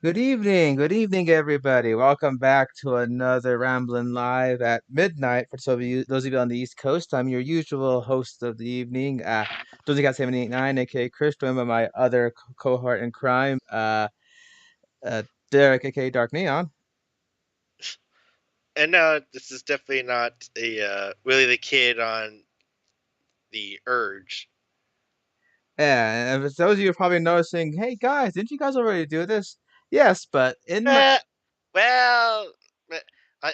Good evening, everybody. Welcome back to another Ramblin' Live at midnight. For those of you on the East Coast, I'm your usual host of the evening. Those of you got 789, aka Chris, joined by my other cohort in crime, uh, Derek, aka Dark Neon. And no, this is definitely not a Willie the Kid on the Urge. Yeah, and for those of you who are probably noticing, hey guys, didn't you guys already do this? Yes, but in my Eh, well,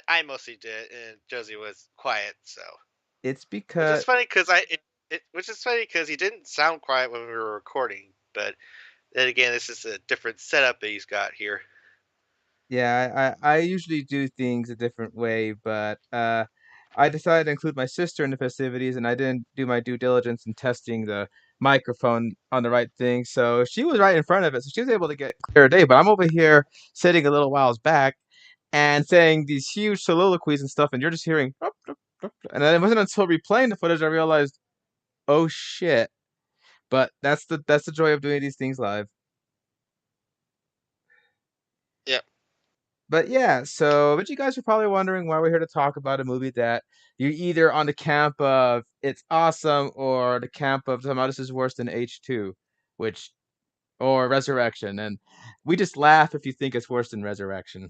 I mostly did, and Josie was quiet. So, it's which is because funny because which is funny because he didn't sound quiet when we were recording. But then again, this is a different setup that he's got here. Yeah, I usually do things a different way, but I decided to include my sister in the festivities, and I didn't do my due diligence in testing the microphone on the right thing. So she was right in front of it, so she was able to get clear day. But I'm over here sitting a little whiles back and saying these huge soliloquies and stuff, and you're just hearing, "Rup, rup, rup," and then it wasn't until replaying the footage I realized, oh shit. But that's the joy of doing these things live. Yep. But yeah, but you guys are probably wondering why we're here to talk about a movie that you're either on the camp of it's awesome or the camp of somehow this is worse than H2, which or Resurrection. And we just laugh if you think it's worse than Resurrection.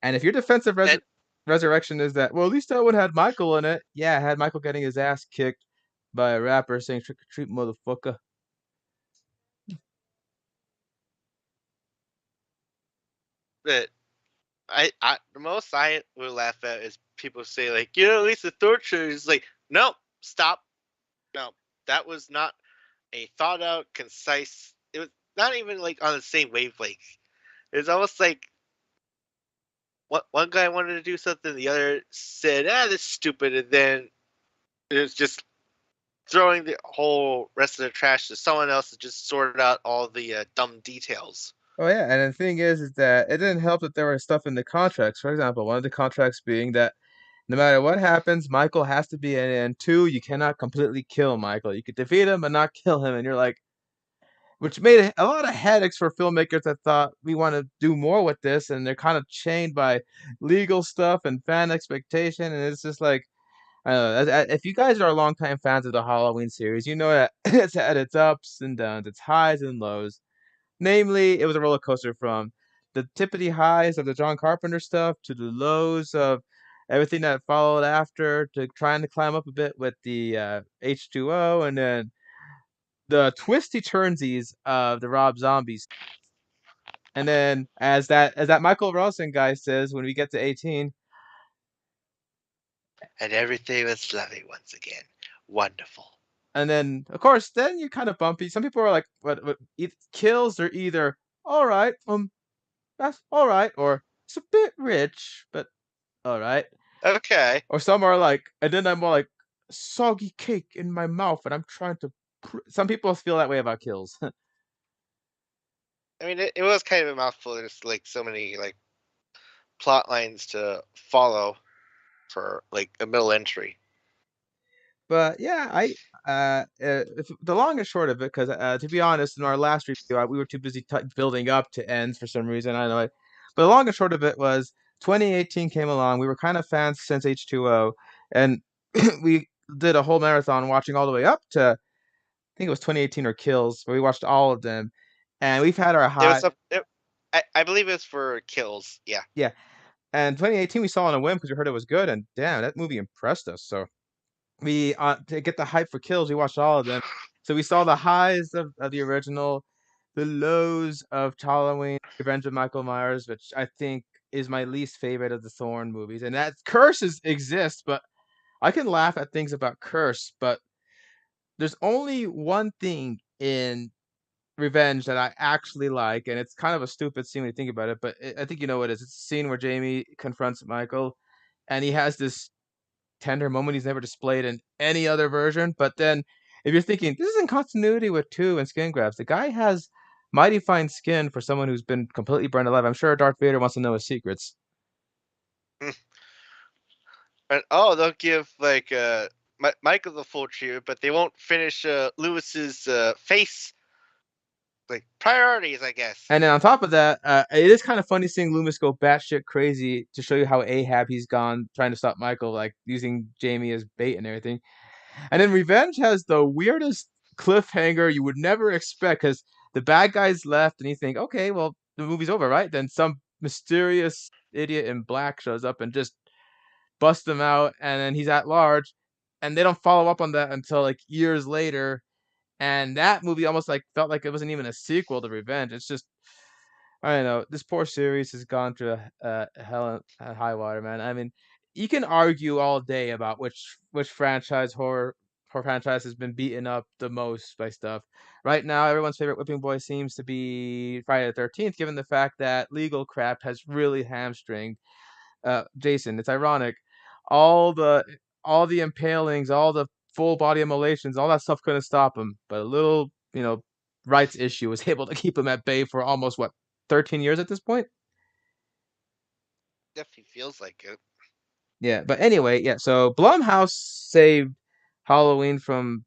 And if your defense of And Resurrection is that, well, at least that one had Michael in it. Yeah, it had Michael getting his ass kicked by a rapper saying trick or treat motherfucker. but I the most I would laugh at is people say like, at least the torture is like, no, stop, no, that was not a thought out, concise. It was not even like on the same wavelength. It's almost like one guy wanted to do something, the other said, "This is stupid," and then it was just throwing the whole rest of the trash to someone else to just sort out all the dumb details. Oh yeah, and the thing is that it didn't help that there was stuff in the contracts. For example, one of the contracts being that no matter what happens, Michael has to be in it. And two, you cannot completely kill Michael. You could defeat him but not kill him. And you're like, which made a lot of headaches for filmmakers that thought we want to do more with this. And they're kind of chained by legal stuff and fan expectation. And it's just like, I don't know. If you guys are longtime fans of the Halloween series, you know that it's had its ups and downs, its highs and lows. Namely, it was a roller coaster from the tippity highs of the John Carpenter stuff to the lows of everything that followed after, to trying to climb up a bit with the H2O, and then the twisty turnsies of the Rob Zombies. And then as that Michael Rosen guy says when we get to 18, And everything was lovely once again. Wonderful. and then of course then you're kind of bumpy. Some people are like, what kills are either all right, that's all right, or it's a bit rich, but all right. Okay. Or some are like, and then I'm more like soggy cake in my mouth, and I'm trying to. Some people feel that way about kills. I mean, it was kind of a mouthful. There's like so many like plot lines to follow for like a middle entry. But yeah, the long and short of it, because to be honest, in our last review, we were too busy building up to ends for some reason. I don't know. But the long and short of it was 2018 came along. We were kind of fans since H2O, and we did a whole marathon watching all the way up to I think it was 2018 or Kills, where we watched all of them, and we've had our It was high. I believe it's for kills. Yeah. Yeah, and 2018 we saw on a whim because we heard it was good, and damn, that movie impressed us. So we to get the hype for Kills, we watched all of them. So we saw the highs of the original, the lows of Halloween, Revenge of Michael Myers, which I think is my least favorite of the Thorn movies. And that curses exist, but I can laugh at things about Curse, but there's only one thing in Revenge that I actually like, and it's kind of a stupid scene when you think about it, but I think you know what it is. It's a scene where Jamie confronts Michael, and he has this tender moment he's never displayed in any other version. But then, if you're thinking this is in continuity with two and skin grabs, the guy has mighty fine skin for someone who's been completely burned alive. I'm sure Darth Vader wants to know his secrets. And oh, they'll give like Michael the full treatment, but they won't finish Lewis's face. like priorities, I guess. And then on top of that, it is kind of funny seeing Loomis go batshit crazy to show you how Ahab he's gone trying to stop Michael, like using Jamie as bait and everything. And then Revenge has the weirdest cliffhanger you would never expect because the bad guys left, and you think, okay, well, the movie's over, right? Then some mysterious idiot in black shows up and just busts them out, and then he's at large, and they don't follow up on that until like years later. And that movie almost like felt like it wasn't even a sequel to Revenge. It's just I don't know. This poor series has gone through a hell and high water, man. I mean, you can argue all day about which horror franchise has been beaten up the most by stuff. Right now, everyone's favorite whipping boy seems to be Friday the 13th, given the fact that legal crap has really hamstringed Jason. It's ironic. All the all the impalings, all the full body immolations, all that stuff couldn't stop him. But a little, rights issue was able to keep him at bay for almost what 13 years at this point. Definitely feels like it. Yeah, but anyway, yeah. So Blumhouse saved Halloween from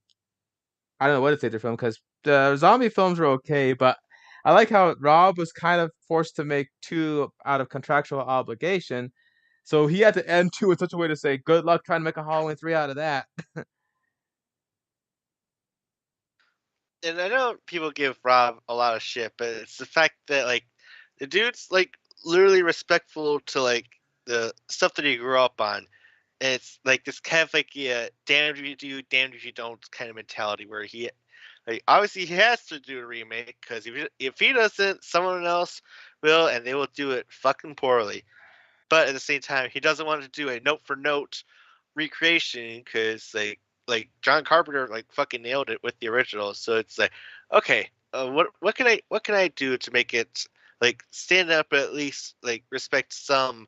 I don't know what it saved it from because the zombie films were okay, but I like how Rob was kind of forced to make two out of contractual obligation. So he had to end two in such a way to say, "Good luck trying to make a Halloween 3 out of that." And I know people give Rob a lot of shit, but it's the fact that like the dude's like literally respectful to like the stuff that he grew up on. And it's like this kind of like yeah, damned if you do, damned if you don't kind of mentality where he like obviously he has to do a remake because if he doesn't, someone else will, and they will do it fucking poorly. But at the same time, he doesn't want to do a note for note recreation because like John Carpenter like fucking nailed it with the original. So it's like, okay, what can I do to make it like stand up, but at least like respect some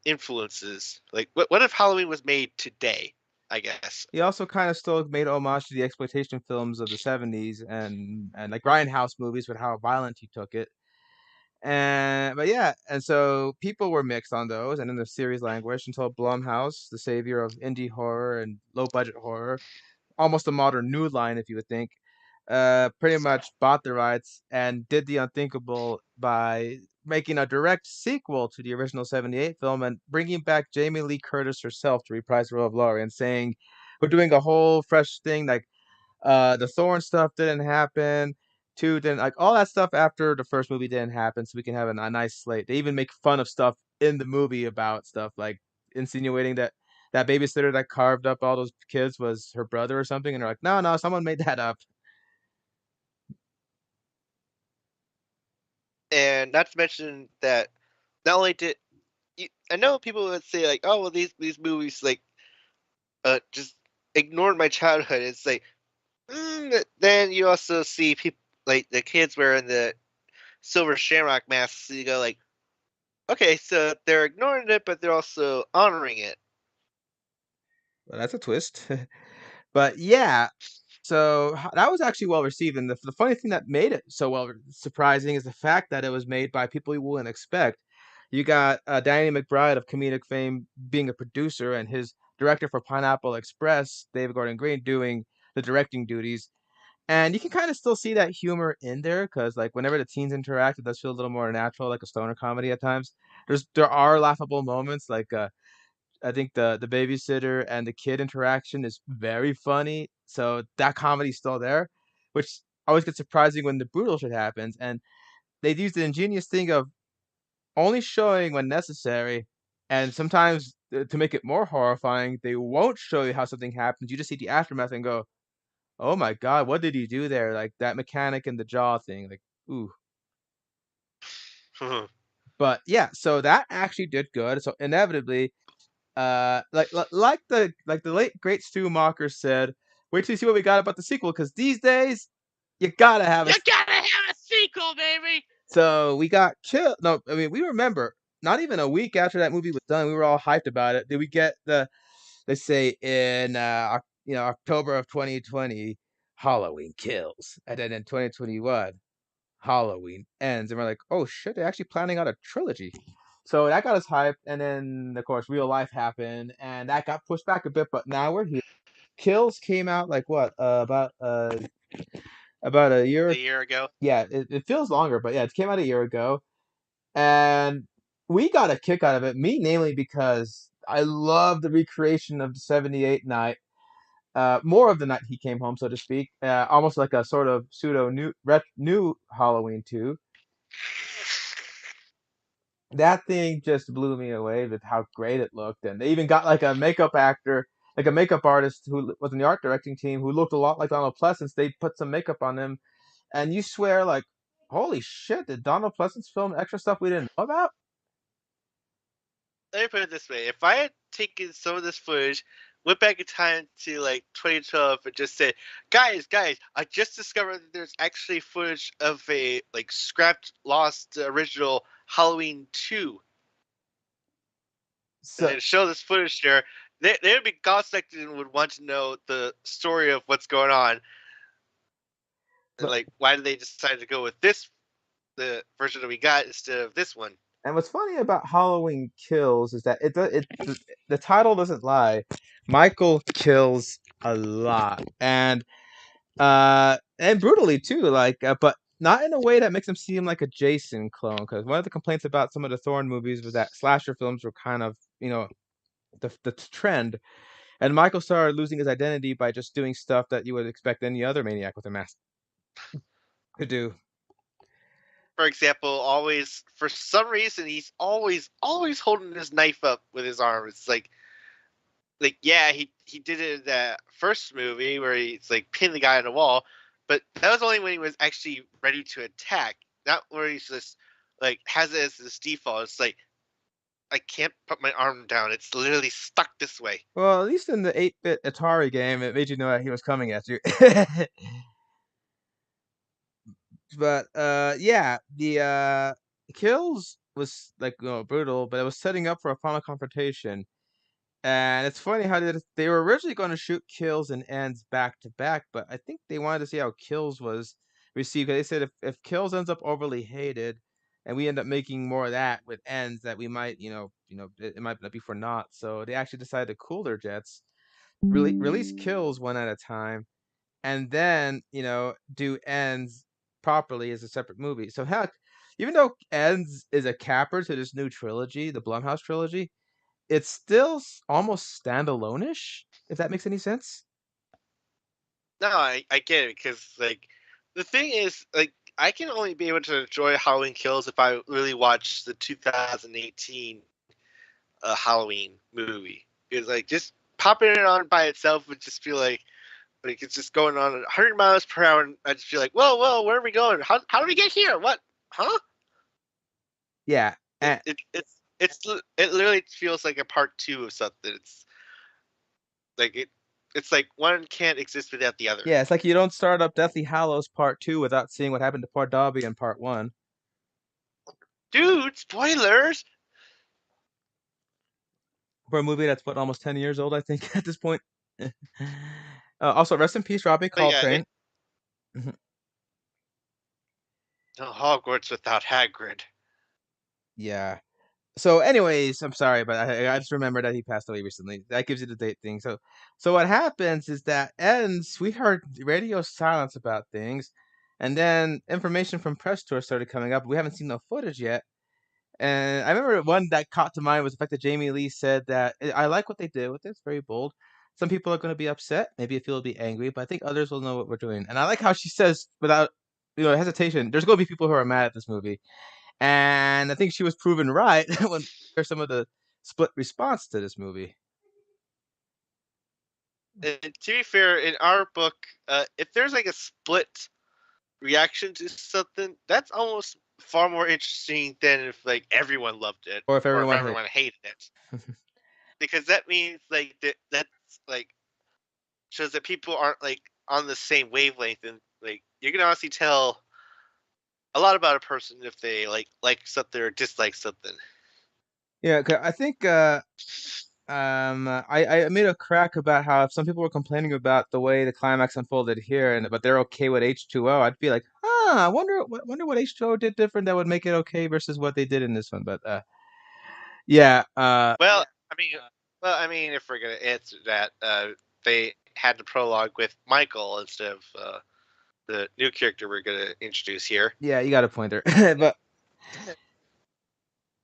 influences? Like what if Halloween was made today? I guess. He also kind of still made homage to the exploitation films of the 70s and like Grindhouse movies with how violent he took it. And but yeah, and so people were mixed on those, and then the series languished until Blumhouse, the savior of indie horror and low budget horror, almost a modern new line if you would think, pretty much bought the rights and did the unthinkable by making a direct sequel to the original 78 film and bringing back Jamie Lee Curtis herself to reprise the role of Laurie and saying, we're doing a whole fresh thing, like the Thorn stuff didn't happen. Two didn't like all that stuff after the first movie didn't happen, so we can have a nice slate. They even make fun of stuff in the movie about stuff like insinuating that that babysitter that carved up all those kids was her brother or something, and they're like, no, no, someone made that up. And not to mention that not only did I know people would say like, oh well, these movies like just ignored my childhood. It's like then you also see people like the kids wearing the silver shamrock masks. So you go like, okay, so they're ignoring it, but they're also honoring it. Well, that's a twist. But yeah, so that was actually well received, and the funny thing that made it so surprising is the fact that it was made by people you wouldn't expect. You got Danny McBride of comedic fame being a producer, and his director for Pineapple Express, David Gordon Green, doing the directing duties. And you can kind of still see that humor in there because, like, whenever the teens interact, it does feel a little more natural, like a stoner comedy at times. There are laughable moments, like I think the babysitter and the kid interaction is very funny. So that comedy's still there, which always gets surprising when the brutal shit happens. And they've used the ingenious thing of only showing when necessary, and sometimes to make it more horrifying, they won't show you how something happens. You just see the aftermath and go, "Oh my god, what did he do there?" Like that mechanic in the jaw thing. Like, ooh. But yeah, so that actually did good. So inevitably, like the late great Stu Macher said, wait till you see what we got about the sequel, because these days you gotta have a You gotta have a sequel, baby. so we got chill. No, I mean we remember not even a week after that movie was done, we were all hyped about it. Did we get the let's say in October of 2020, Halloween kills, and then in 2021, Halloween ends, and we're like, oh shit, they're actually planning out a trilogy. So that got us hyped, and then of course real life happened, and that got pushed back a bit. But now we're here. Kills came out like what about about a a year. year ago. Yeah, it feels longer, but yeah, it came out a year ago, and we got a kick out of it. Me, namely, because I love the recreation of the '78 night. More of the night he came home, so to speak, almost like a sort of pseudo new Halloween 2. That thing just blew me away with how great it looked, and they even got like a makeup actor, like a makeup artist who was in the art directing team, who looked a lot like Donald Pleasence. They put some makeup on him, and you swear like, holy shit, did Donald Pleasence film extra stuff we didn't know about? Let me put it this way: if I had taken some of this footage, went back in time to like 2012, and just said, guys, I just discovered that there's actually footage of a like scrapped, lost original Halloween 2, and So, then show this footage there, they would be gobsmacked and would want to know the story of what's going on, and but like why did they decide to go with this, the version that we got instead of this one. and what's funny about Halloween Kills is that the title doesn't lie. Michael kills a lot, and brutally too, like, but not in a way that makes him seem like a Jason clone. Because one of the complaints about some of the Thorn movies was that slasher films were kind of, the trend, and Michael started losing his identity by just doing stuff that you would expect any other maniac with a mask to do. For example, always for some reason he's always holding his knife up with his arm. It's like yeah, he did it in that first movie where he's like pinned the guy on the wall, but that was only when he was actually ready to attack, not where he's just like has it as his default. It's like I can't put my arm down. It's literally stuck this way. Well, at least in the 8-bit Atari game, it made you know that he was coming at you. But yeah, the kills was like, brutal, but it was setting up for a final confrontation. And it's funny how they were originally going to shoot Kills and Ends back to back, but I think they wanted to see how Kills was received. 'Cause they said if Kills ends up overly hated, and we end up making more of that with Ends, that we might, it might not be for naught. So they actually decided to cool their jets, release Kills one at a time, and then do Ends properly as a separate movie. So heck, even though Ends is a capper to this new trilogy, the Blumhouse trilogy, it's still almost standalone-ish, if that makes any sense. No, I get it because like the thing is like I can only be able to enjoy Halloween Kills if I really watch the 2018 Halloween movie, because like just popping it on by itself would just feel like it's just going on at 100 miles per hour, and I just feel like, whoa, where are we going? How did we get here? What? Huh? Yeah, and It literally feels like a part two of something. It's like it's like one can't exist without the other. yeah, it's like you don't start up Deathly Hallows Part 2 without seeing what happened to poor Dobby in Part 1. Dude, spoilers. For a movie that's, what, almost 10 years old, I think, at this point. Also, rest in peace, Robbie But yeah, Coltrane. Mhm. no Hogwarts without Hagrid. Yeah. So, anyways, I'm sorry, but I just remembered that he passed away recently. That gives you the date thing. So what happens is that ends. We heard radio silence about things, and then information from press tour started coming up. We haven't seen no footage yet. And I remember one that caught to mind was the fact that Jamie Lee said that, I like what they did with it. It's very bold. Some people are going to be upset. Maybe a few will be angry, but I think others will know what we're doing. And I like how she says without hesitation, there's going to be people who are mad at this movie. And I think she was proven right when there's some of the split response to this movie. And to be fair, in our book, if there's like a split reaction to something, that's almost far more interesting than if like everyone loved it Or if or if everyone had. everyone hated it, because that means like that's like shows that people aren't like on the same wavelength, and like you can honestly tell a lot about a person if they like something or dislike something. Yeah, 'cause I think I made a crack about how if some people were complaining about the way the climax unfolded here, and but they're okay with H2O, I'd be like, I wonder what H2O did different that would make it okay versus what they did in this one. But yeah, Well, I mean, if we're gonna answer that, they had the prologue with Michael instead of the new character we're gonna introduce here. Yeah, you got a pointer.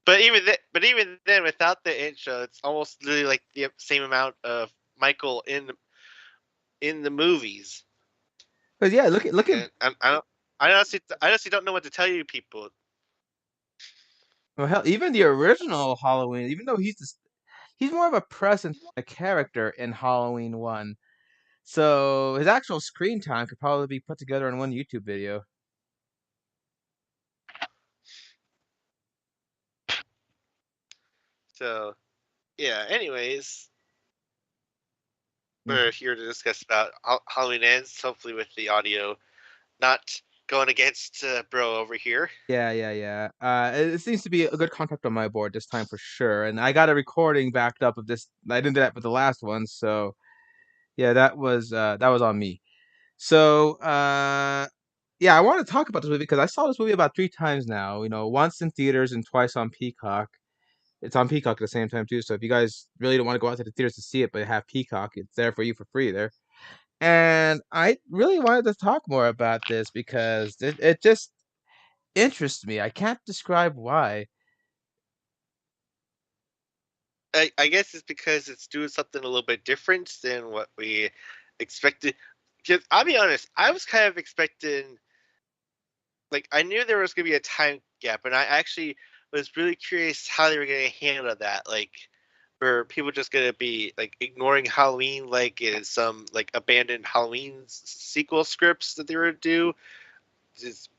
But Even then, without the intro, it's almost literally like the same amount of Michael in the movies. because yeah, look at And I honestly don't know what to tell you people. well, hell, even the original Halloween, even though he's more of a presence, a character in Halloween one. So his actual screen time could probably be put together in one YouTube video. So yeah. Anyways, Mhm. we're here to discuss about Halloween Ends. Hopefully, with the audio not going against Bro over here. Yeah, yeah, yeah. It seems to be a good concept on my board this time for sure, and I got a recording backed up of this. I didn't do that with the last one, so yeah, that was on me. So yeah, I want to talk about this movie because I saw this movie about 3 times now. You know, once in theaters and twice on Peacock. It's on Peacock at the same time too. So if you guys really don't want to go out to the theaters to see it, but have Peacock, it's there for you for free there. And I really wanted to talk more about this because it just interests me. I can't describe why. I guess it's because it's doing something a little bit different than what we expected. Because I'll be honest, I was kind of expecting, like, I knew there was going to be a time gap, and I actually was really curious how they were going to handle that. Like, were people just going to be like ignoring Halloween, like in some like abandoned Halloween sequel scripts that they were to do? Just,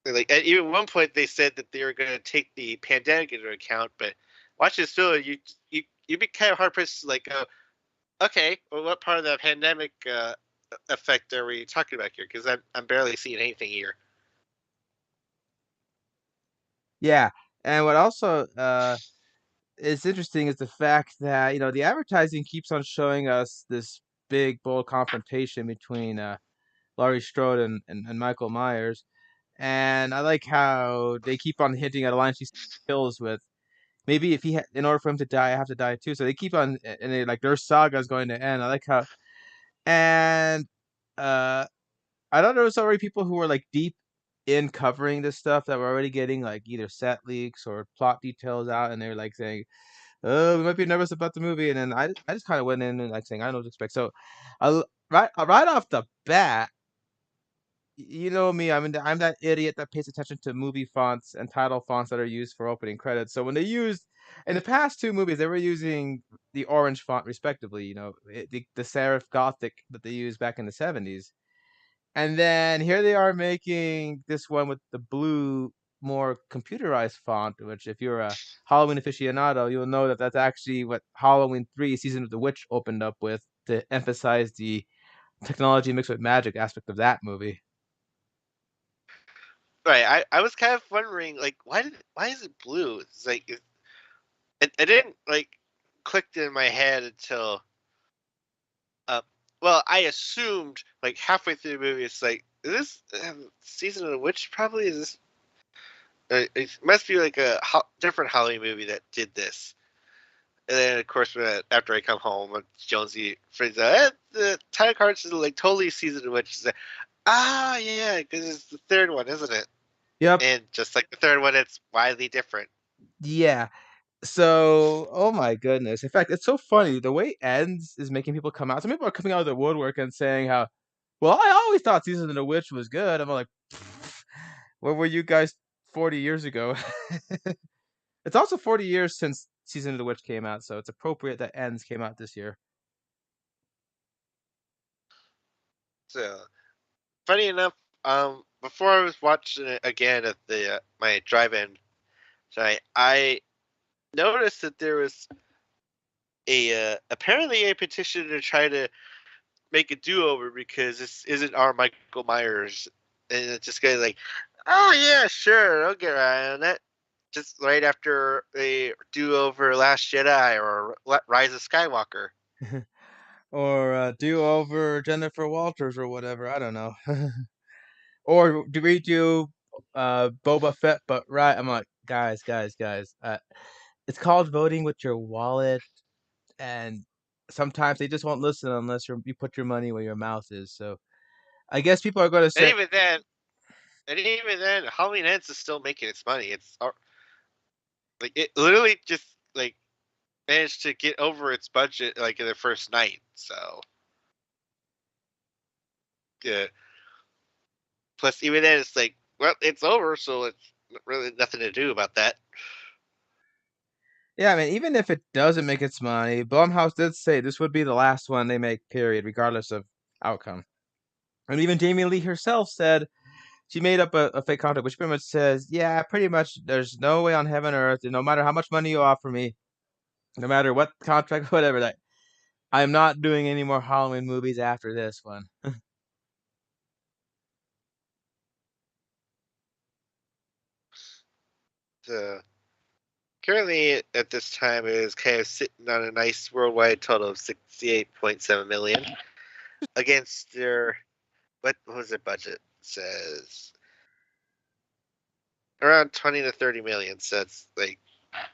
like at even one point they said that they were going to take the pandemic into account, but watch this film, you'd be kind of hard pressed to like go, okay, well, what part of the pandemic effect are we talking about here? Because I'm barely seeing anything here. Yeah, and what also is interesting is the fact that the advertising keeps on showing us this big bold confrontation between Laurie Strode and Michael Myers, and I like how they keep on hinting at a line she kills with. Maybe if in order for him to die, I have to die too. So they keep on, and they like their saga is going to end. I like how, and uh, I thought there was already people who were like deep in covering this stuff that were already getting like either set leaks or plot details out, and they're like saying, "Oh, we might be nervous about the movie," and then I just kind of went in and like saying, "I don't know what to expect." So, right off the bat, you know me, I'm that idiot that pays attention to movie fonts and title fonts that are used for opening credits. So when they used in the past two movies, they were using the orange font respectively. The serif Gothic that they used back in the '70s, and then here they are making this one with the blue, more computerized font. Which, if you're a Halloween aficionado, you'll know that that's actually what Halloween 3: Season of the Witch opened up with to emphasize the technology mixed with magic aspect of that movie. Right. I was kind of wondering, like, why is it blue? It's like it didn't like clicked in my head until uh, well, I assumed like halfway through the movie, it's like, is this season of the witch? Probably is this. It must be like a different Halloween movie that did this. And then, of course, after I come home, Jonesy freaks out. The title cards is like totally season of the witch. She's like, ah, yeah, because it's the third one, isn't it? Yep. And just like the third one, it's widely different. Yeah. So, oh my goodness. In fact, it's so funny. The way it ends is making people come out. Some people are coming out of the woodwork and saying how, well, I always thought Season of the Witch was good. I'm like, where were you guys 40 years ago? It's also 40 years since Season of the Witch came out, so it's appropriate that Ends came out this year. So, funny enough, before I was watching it again at the my drive-in tonight, I noticed that there was a apparently a petition to try to make a do-over because this isn't our Michael Myers, and it's just kind of like, oh yeah, sure, I'll get right on that. Just right after they do over Last Jedi or Rise of Skywalker. Or do over Jennifer Walters or whatever. I don't know. Or do we do Boba Fett? But right, I'm like, guys. It's called voting with your wallet, and sometimes they just won't listen unless you put your money where your mouth is. So I guess people are going to And say, even then, Halloween Ends is still making its money. It's like it literally just like managed to get over its budget like in the first night. So yeah. Plus, even then, it's like, well, it's over, so it's really nothing to do about that. yeah, I mean, even if it doesn't make its money, Blumhouse did say this would be the last one they make, period, regardless of outcome. And even Jamie Lee herself said she made up a fake contract, which pretty much says, yeah, pretty much there's no way on heaven or earth, and no matter how much money you offer me, no matter what contract, whatever, that I'm not doing any more Halloween movies after this one. So currently, at this time, it is kind of sitting on a nice worldwide total of 68.7 million against their what was their budget? It says around 20 to 30 million. So it's like at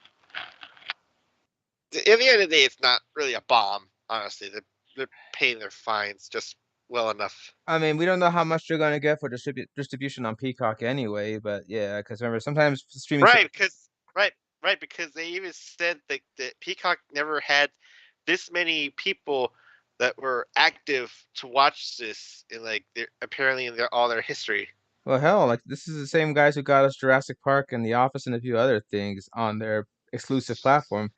the end of the day, it's not really a bomb. Honestly, they're paying their fines just well enough. I mean, we don't know how much they're going to get for distribution on Peacock anyway, but yeah, because remember, sometimes streaming Right, because right, right, because they even said that Peacock never had this many people that were active to watch this in like their apparently in all their history. well, hell, like this is the same guys who got us Jurassic Park and The Office and a few other things on their exclusive platform.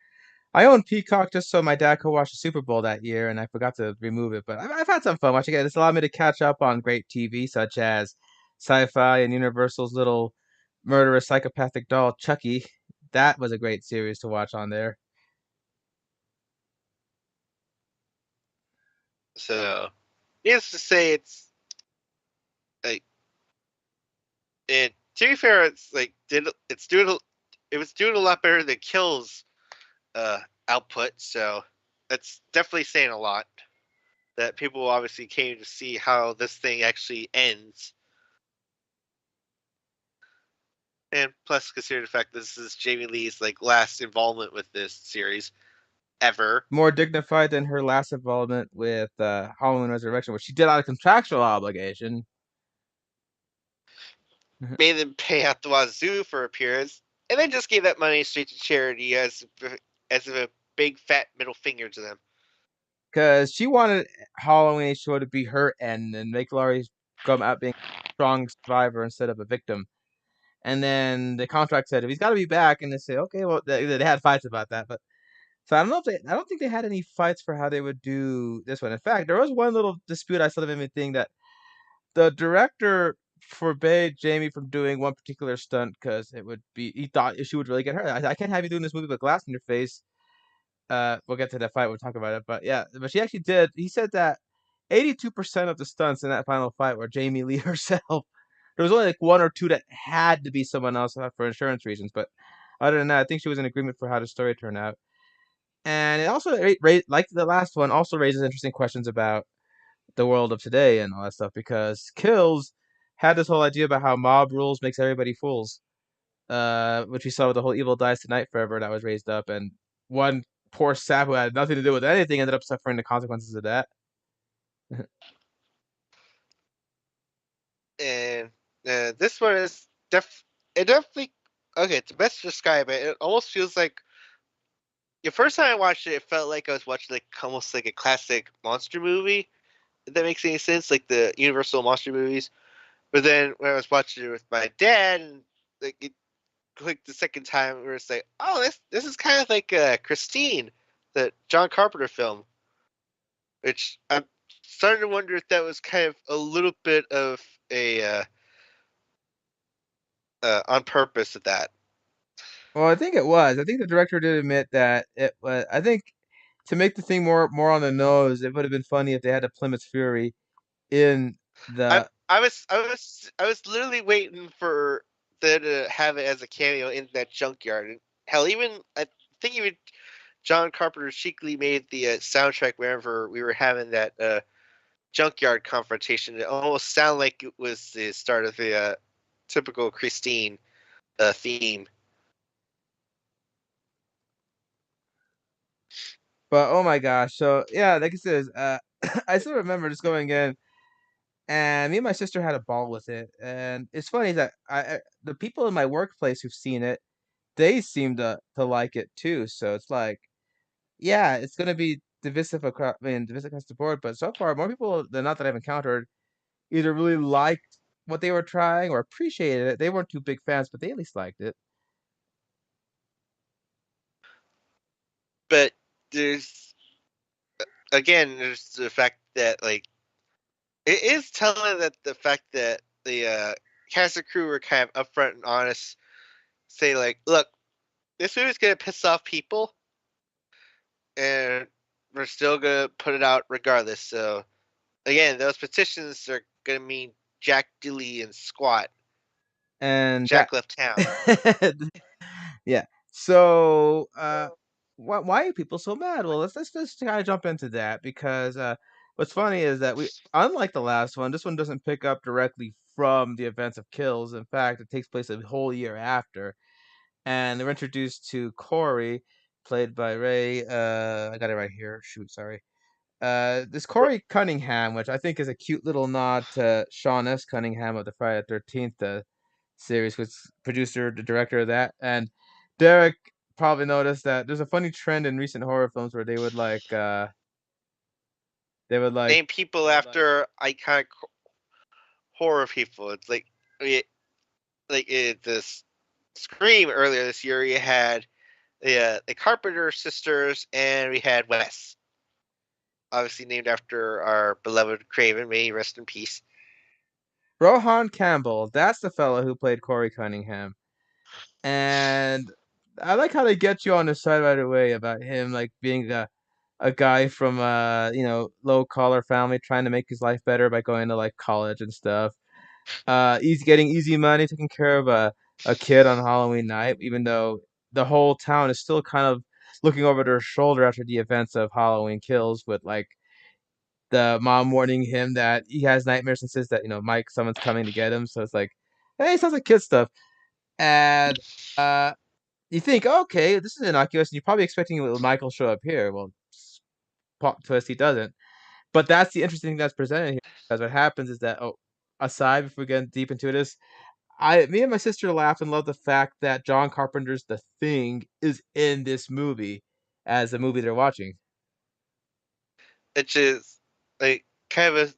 I own Peacock just so my dad could watch the Super Bowl that year, and I forgot to remove it. But I've had some fun watching it. It's allowed me to catch up on great TV such as Sci-Fi and Universal's little murderous psychopathic doll Chucky. That was a great series to watch on there. So needless to say, it's like and to be fair, it's like it was doing a lot better than Kills uh output. So that's definitely saying a lot. That people obviously came to see how this thing actually ends. And plus, consider the fact this is Jamie Lee's like last involvement with this series ever, More dignified than her last involvement with Halloween Resurrection, which she did out of contractual obligation. made them pay out the wazoo for appearance, and then just gave that money straight to charity as a big fat middle finger to them. Because she wanted Halloween H2O to be her end and make Laurie come out being a strong survivor instead of a victim. And then the contract said if he's got to be back, and they say okay, well they had fights about that, but so I don't know if I don't think they had any fights for how they would do this one. In fact, there was one little dispute I saw them thing that the director forbade Jamie from doing one particular stunt because it would be he thought she would really get hurt. I can't have you doing this movie with glass in your face. We'll get to that fight. We'll talk about it. But yeah, but she actually did. He said that 82% of the stunts in that final fight were Jamie Lee herself. There was only like one or two that had to be someone else for insurance reasons. But other than that, I think she was in agreement for how the story turned out. And it also, like the last one, also raises interesting questions about the world of today and all that stuff because Kills had this whole idea about how mob rules makes everybody fools, which we saw with the whole Evil Dies Tonight Forever that was raised up, and one poor sap who had nothing to do with anything ended up suffering the consequences of that. And this one is it definitely okay. To best describe it, it almost feels like the first time I watched it, it felt like I was watching like almost like a classic monster movie. If that makes any sense, like the Universal monster movies. But then when I was watching it with my dad, and like it clicked the second time, we were just like, "Oh, this is kind of like Christine, the John Carpenter film." Which I'm starting to wonder if that was kind of a little bit of a on purpose of that. Well, I think it was. I think the director did admit that it was. I think to make the thing more on the nose, it would have been funny if they had a Plymouth Fury in I the. I was literally waiting for them to have it as a cameo in that junkyard. And hell, even I think even John Carpenter cheekily made the soundtrack whenever we were having that junkyard confrontation. It almost sounded like it was the start of the typical Christine theme. But oh my gosh! So yeah, like I said, I still remember just going in. and me and my sister had a ball with it. And it's funny that the people in my workplace who've seen it, they seem to like it too. So it's like, yeah, it's gonna be divisive across, I mean, divisive across the board. But so far, more people than not that I've encountered either really liked what they were trying or appreciated it. They weren't too big fans, but they at least liked it. But there's again, there's the fact that like it is telling that the fact that the cast and crew were kind of upfront and honest, say like, look, this movie's gonna piss off people, and we're still gonna put it out regardless. So again, those petitions are gonna mean Jack Dilly and Squat. And that Jack left town. yeah. So, why are people so mad? Well, let's just kind of jump into that because what's funny is that unlike the last one, this one doesn't pick up directly from the events of Kills. In fact, it takes place a whole year after, and they're introduced to Corey, played by Ray. I got it right here. Shoot, sorry. This Corey Cunningham, which I think is a cute little nod to Sean S. Cunningham of the Friday the 13th series, which producer, the director of that. And Derek probably noticed that there's a funny trend in recent horror films where they would like Name people after iconic horror people. It's like this Scream earlier this year. You had the Carpenter sisters, and we had Wes, obviously named after our beloved Craven. May he rest in peace. Rohan Campbell. That's the fellow who played Corey Cunningham. And I like how they get you on the side right away about him like being a guy from low collar family trying to make his life better by going to like college and stuff. Easy getting easy money, taking care of a kid on Halloween night, even though the whole town is still kind of looking over their shoulder after the events of Halloween Kills, with like the mom warning him that he has nightmares and says that Mike, someone's coming to get him. So it's like, hey, sounds like kid stuff. And you think, okay, this is innocuous, and you're probably expecting Michael show up here. Well, plot twist, he doesn't. But that's the interesting thing that's presented here. Because what happens is that, aside, if we get deep into this, me and my sister laughed and loved the fact that John Carpenter's The Thing is in this movie as the movie they're watching. Which is like kind of a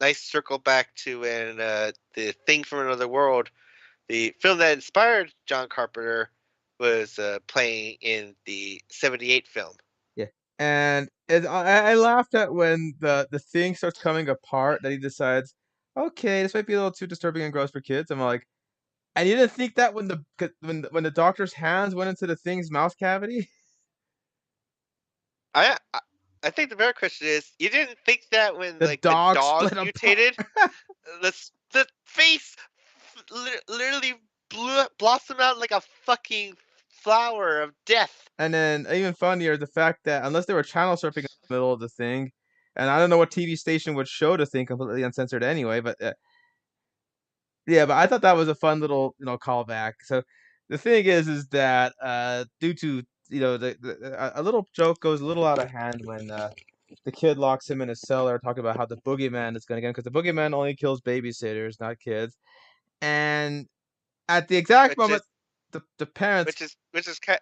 nice circle back to when the Thing from Another World, the film that inspired John Carpenter, was playing in the '78 film. Yeah, and I laughed at when the thing starts coming apart that he decides, okay, this might be a little too disturbing and gross for kids. I'm like, and you didn't think that when when the doctor's hands went into the thing's mouth cavity, I think the better question is, you didn't think that when the like the dog dog split apart. mutated, the face literally blossomed out like a fucking flower of death. And then even funnier, the fact that unless they were channel surfing in the middle of the thing, and I don't know what TV station would show the thing completely uncensored anyway, but yeah, but I thought that was a fun little callback. So the thing is that due to a little joke goes a little out of hand when the kid locks him in a cellar, talking about how the boogeyman is going to get him because the boogeyman only kills babysitters, not kids. And at the exact which moment, is the parents. which is kind.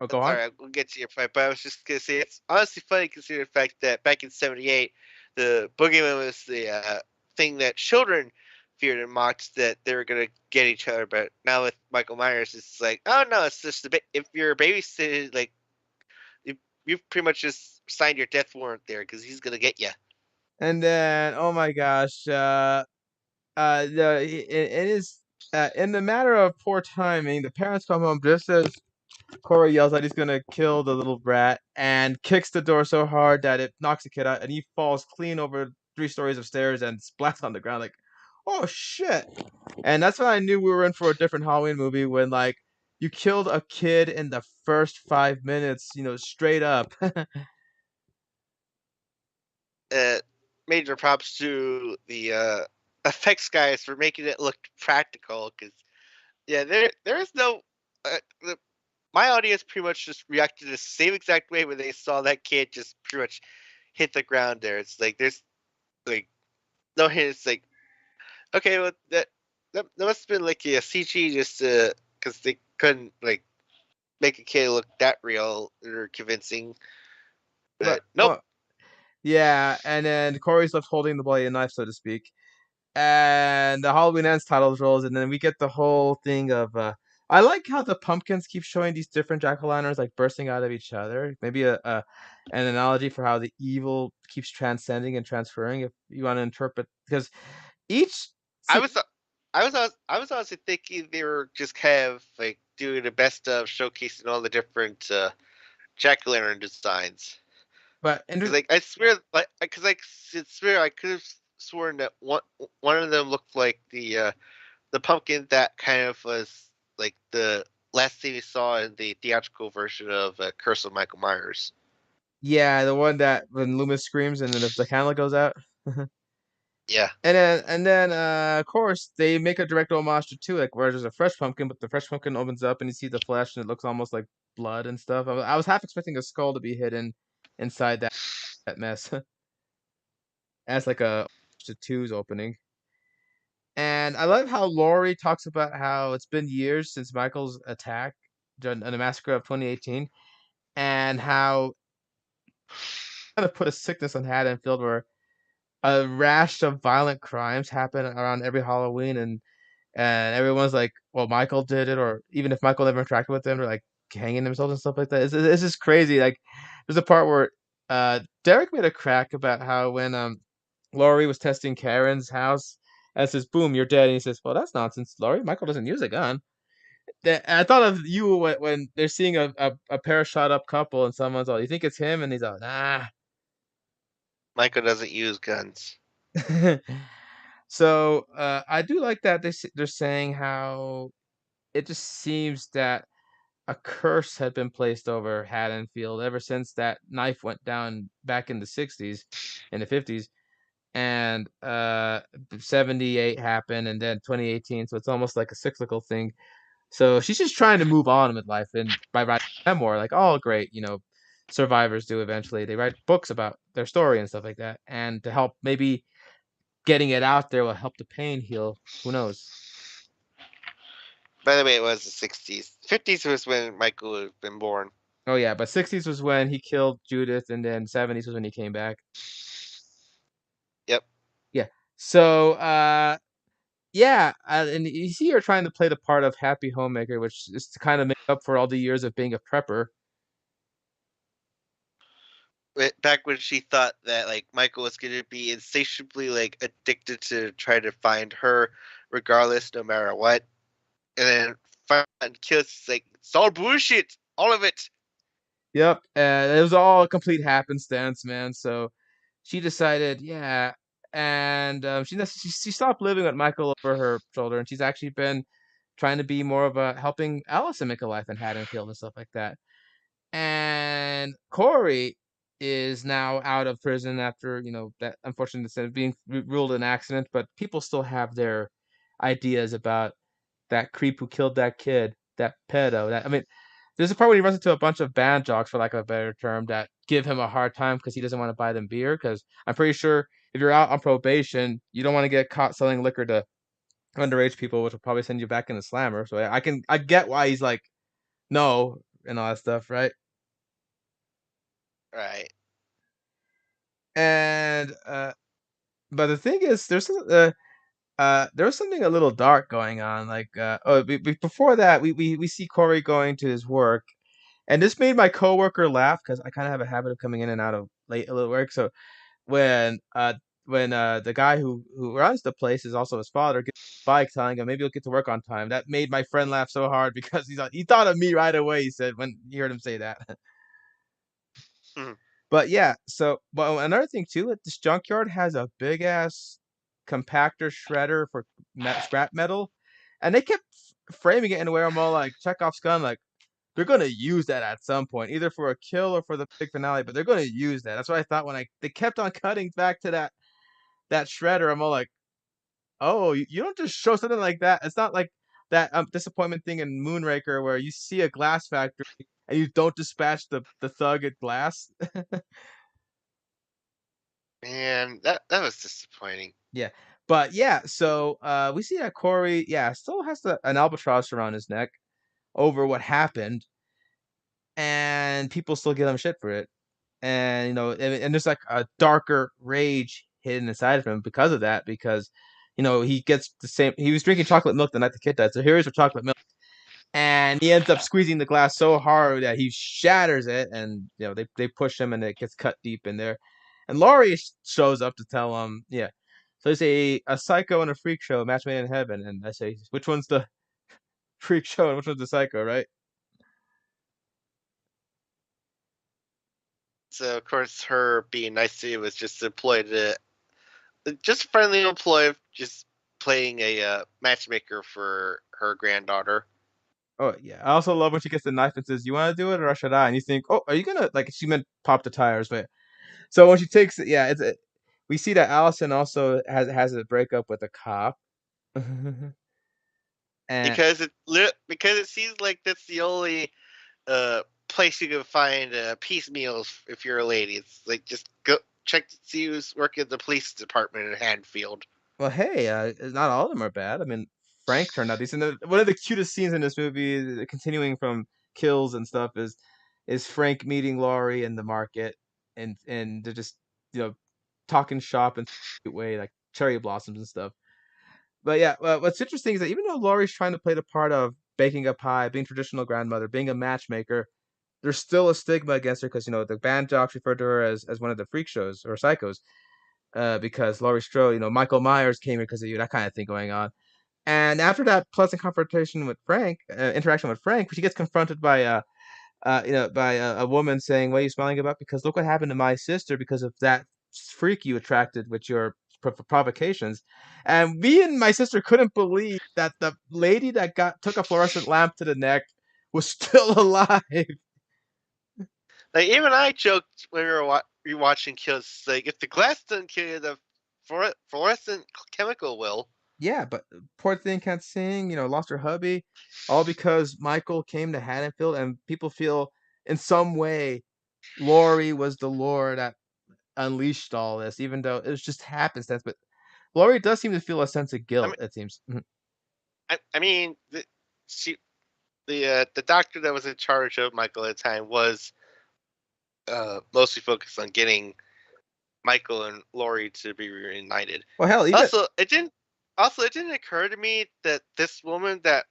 Oh, go on. Sorry, we'll get to your point, but I was just gonna say it's honestly funny considering the fact that back in '78, the boogeyman was the thing that children feared and mocked, that they were gonna get each other. But now with Michael Myers, it's like, oh no, it's just if you're a babysitter, like you've pretty much just signed your death warrant there because he's gonna get you. And then, oh my gosh, it is in the matter of poor timing. The parents come home just as Corey yells that he's gonna kill the little brat and kicks the door so hard that it knocks the kid out, and he falls clean over 3 stories of stairs and splats on the ground. Like, oh shit! And that's when I knew we were in for a different Halloween movie when like you killed a kid in the first 5 minutes, straight up. uh, Major props to the effects guys for making it look practical. Because yeah, there is no. My audience pretty much just reacted the same exact way when they saw that kid just pretty much hit the ground. There, it's like there's like no hint. It's like, okay, well that must have been like a CG just because they couldn't like make a kid look that real or convincing. But But nope. yeah, and then Corey's left holding the bloody knife, so to speak. And the Halloween Ends titles rolls, and then we get the whole thing of I like how the pumpkins keep showing these different jack-o'-lanterns like bursting out of each other. Maybe a an analogy for how the evil keeps transcending and transferring, if you want to interpret, because each I see, was I was honestly thinking they were just kind of like doing the best of showcasing all the different jack o' lantern designs. but Because like I swear, because I swear I could have sworn that one of them looked like the pumpkin that kind of was like the last thing we saw in the theatrical version of Curse of Michael Myers. yeah, the one that when Loomis screams and then the candle goes out. Yeah, And then, of course, they make a direct homage to too, like where there's a fresh pumpkin, but the fresh pumpkin opens up and you see the flesh and it looks almost like blood and stuff. I was half expecting a skull to be hidden inside that mess as like a to two's opening. And I love how Laurie talks about how it's been years since Michael's attack during the massacre of 2018, and how kind of put a sickness on Haddonfield where a rash of violent crimes happen around every Halloween, and everyone's like, "Well, Michael did it," or even if Michael never interacted with them, they're like hanging themselves and stuff like that. It's just crazy. Like, there's a part where Derek made a crack about how when Laurie was testing Karen's house, and says, "Boom, you're dead," and he says, "Well, that's nonsense, Laurie. Michael doesn't use a gun." I thought of you when they're seeing a pair of shot up couple, and someone's all, "You think it's him?" And he's all, "Nah." Michael doesn't use guns. So I do like that they're saying how it just seems that a curse had been placed over Haddonfield ever since that knife went down back in the 60s and the 50s, and 78 happened and then 2018, so it's almost like a cyclical thing. So she's just trying to move on with life, and by writing a memoir, like all great, survivors do eventually. They write books about their story and stuff like that, and to help maybe getting it out there will help the pain heal. Who knows? By the way, it was the 60s. 50s was when Michael had been born. Oh yeah, but 60s was when he killed Judith, and then 70s was when he came back. Yep. Yeah. So, yeah, and you see her trying to play the part of happy homemaker, which is to kind of make up for all the years of being a prepper. Back when she thought that like Michael was gonna be insatiably like addicted to try to find her, regardless, no matter what, and then find kills like it's all bullshit, all of it. Yep, and it was all a complete happenstance, man. So she decided, yeah, and she stopped living with Michael over her shoulder, and she's actually been trying to be more of a helping Allison make a life in Haddonfield and stuff like that. And Corey is now out of prison after that unfortunate instead of being ruled an accident, but people still have their ideas about that creep who killed that kid, that pedo. That I mean, there's a part where he runs into a bunch of band jocks, for lack of a better term, that give him a hard time because he doesn't want to buy them beer. Because I'm pretty sure if you're out on probation, you don't want to get caught selling liquor to underage people, which will probably send you back in the slammer. So I get why he's like no and all that stuff, right? Right. And but the thing is, there was something a little dark going on. Like before that, we see Corey going to his work, and this made my coworker laugh because I kind of have a habit of coming in and out of late a little work. So when uh when the guy who runs the place is also his father gets a bike, telling him maybe you'll get to work on time. That made my friend laugh so hard because he thought of me right away. He said when he heard him say that. Mhm. But yeah, so but another thing too, this junkyard has a big ass compactor shredder for scrap metal, and they kept framing it in a way I'm all like Chekhov's gun, like they're gonna use that at some point, either for a kill or for the big finale, but they're gonna use that. That's what I thought when they kept on cutting back to that shredder. I'm all like, oh, you don't just show something like that. It's not like that disappointment thing in Moonraker where you see a glass factory and you don't dispatch the thug at glass. Man, that was disappointing. Yeah. But yeah, so we see that Corey, yeah, still has an albatross around his neck over what happened, and people still give him shit for it. And and there's like a darker rage hidden inside of him because of that, because he gets the same. He was drinking chocolate milk the night the kid died, so here's with chocolate milk, and he ends up squeezing the glass so hard that he shatters it, and they push him, and it gets cut deep in there. And Laurie shows up to tell him, yeah. So they say a psycho and a freak show, match made in heaven, and I say, which one's the freak show and which one's the psycho, right? So of course, her being nice to you was just employed to just a friendly employee, of just playing a matchmaker for her granddaughter. Oh yeah, I also love when she gets the knife and says, "You want to do it or should I?" And you think, "Oh, are you gonna like?" She meant pop the tires, but so when she takes it, yeah, we see that Allison also has a breakup with a cop, and Because it seems like that's the only place you can find piecemeals if you're a lady. It's like just go check to see who's working at the police department in Hanfield. well, hey, not all of them are bad. I mean, Frank turned out decent. One of the cutest scenes in this movie, continuing from kills and stuff, is Frank meeting Laurie in the market, and they're just talking shop in a cute way, like cherry blossoms and stuff. But yeah, what's interesting is that even though Laurie's trying to play the part of baking a pie, being traditional grandmother, being a matchmaker, there's still a stigma against her because the band jocks referred to her as one of the freak shows or psychos, because Laurie Strode, Michael Myers came here because of you, that kind of thing going on. And after that pleasant confrontation with Frank, interaction with Frank, she gets confronted by a woman saying, "What are you smiling about? Because look what happened to my sister because of that freak you attracted with your provocations." And me and my sister couldn't believe that the lady that took a fluorescent lamp to the neck was still alive. Like even I joked when we were rewatching Kills, like if the glass doesn't kill you, the fluorescent chemical will. Yeah, but poor thing can't sing. Lost her hubby, all because Michael came to Haddonfield, and people feel in some way Laurie was the lure that unleashed all this, even though it was just happenstance. But Laurie does seem to feel a sense of I guilt, mean, it seems. Mhm. I mean, she the doctor that was in charge of Michael at the time was mostly focused on getting Michael and Laurie to be reunited. Well, hell, even Also, it didn't occur to me that this woman that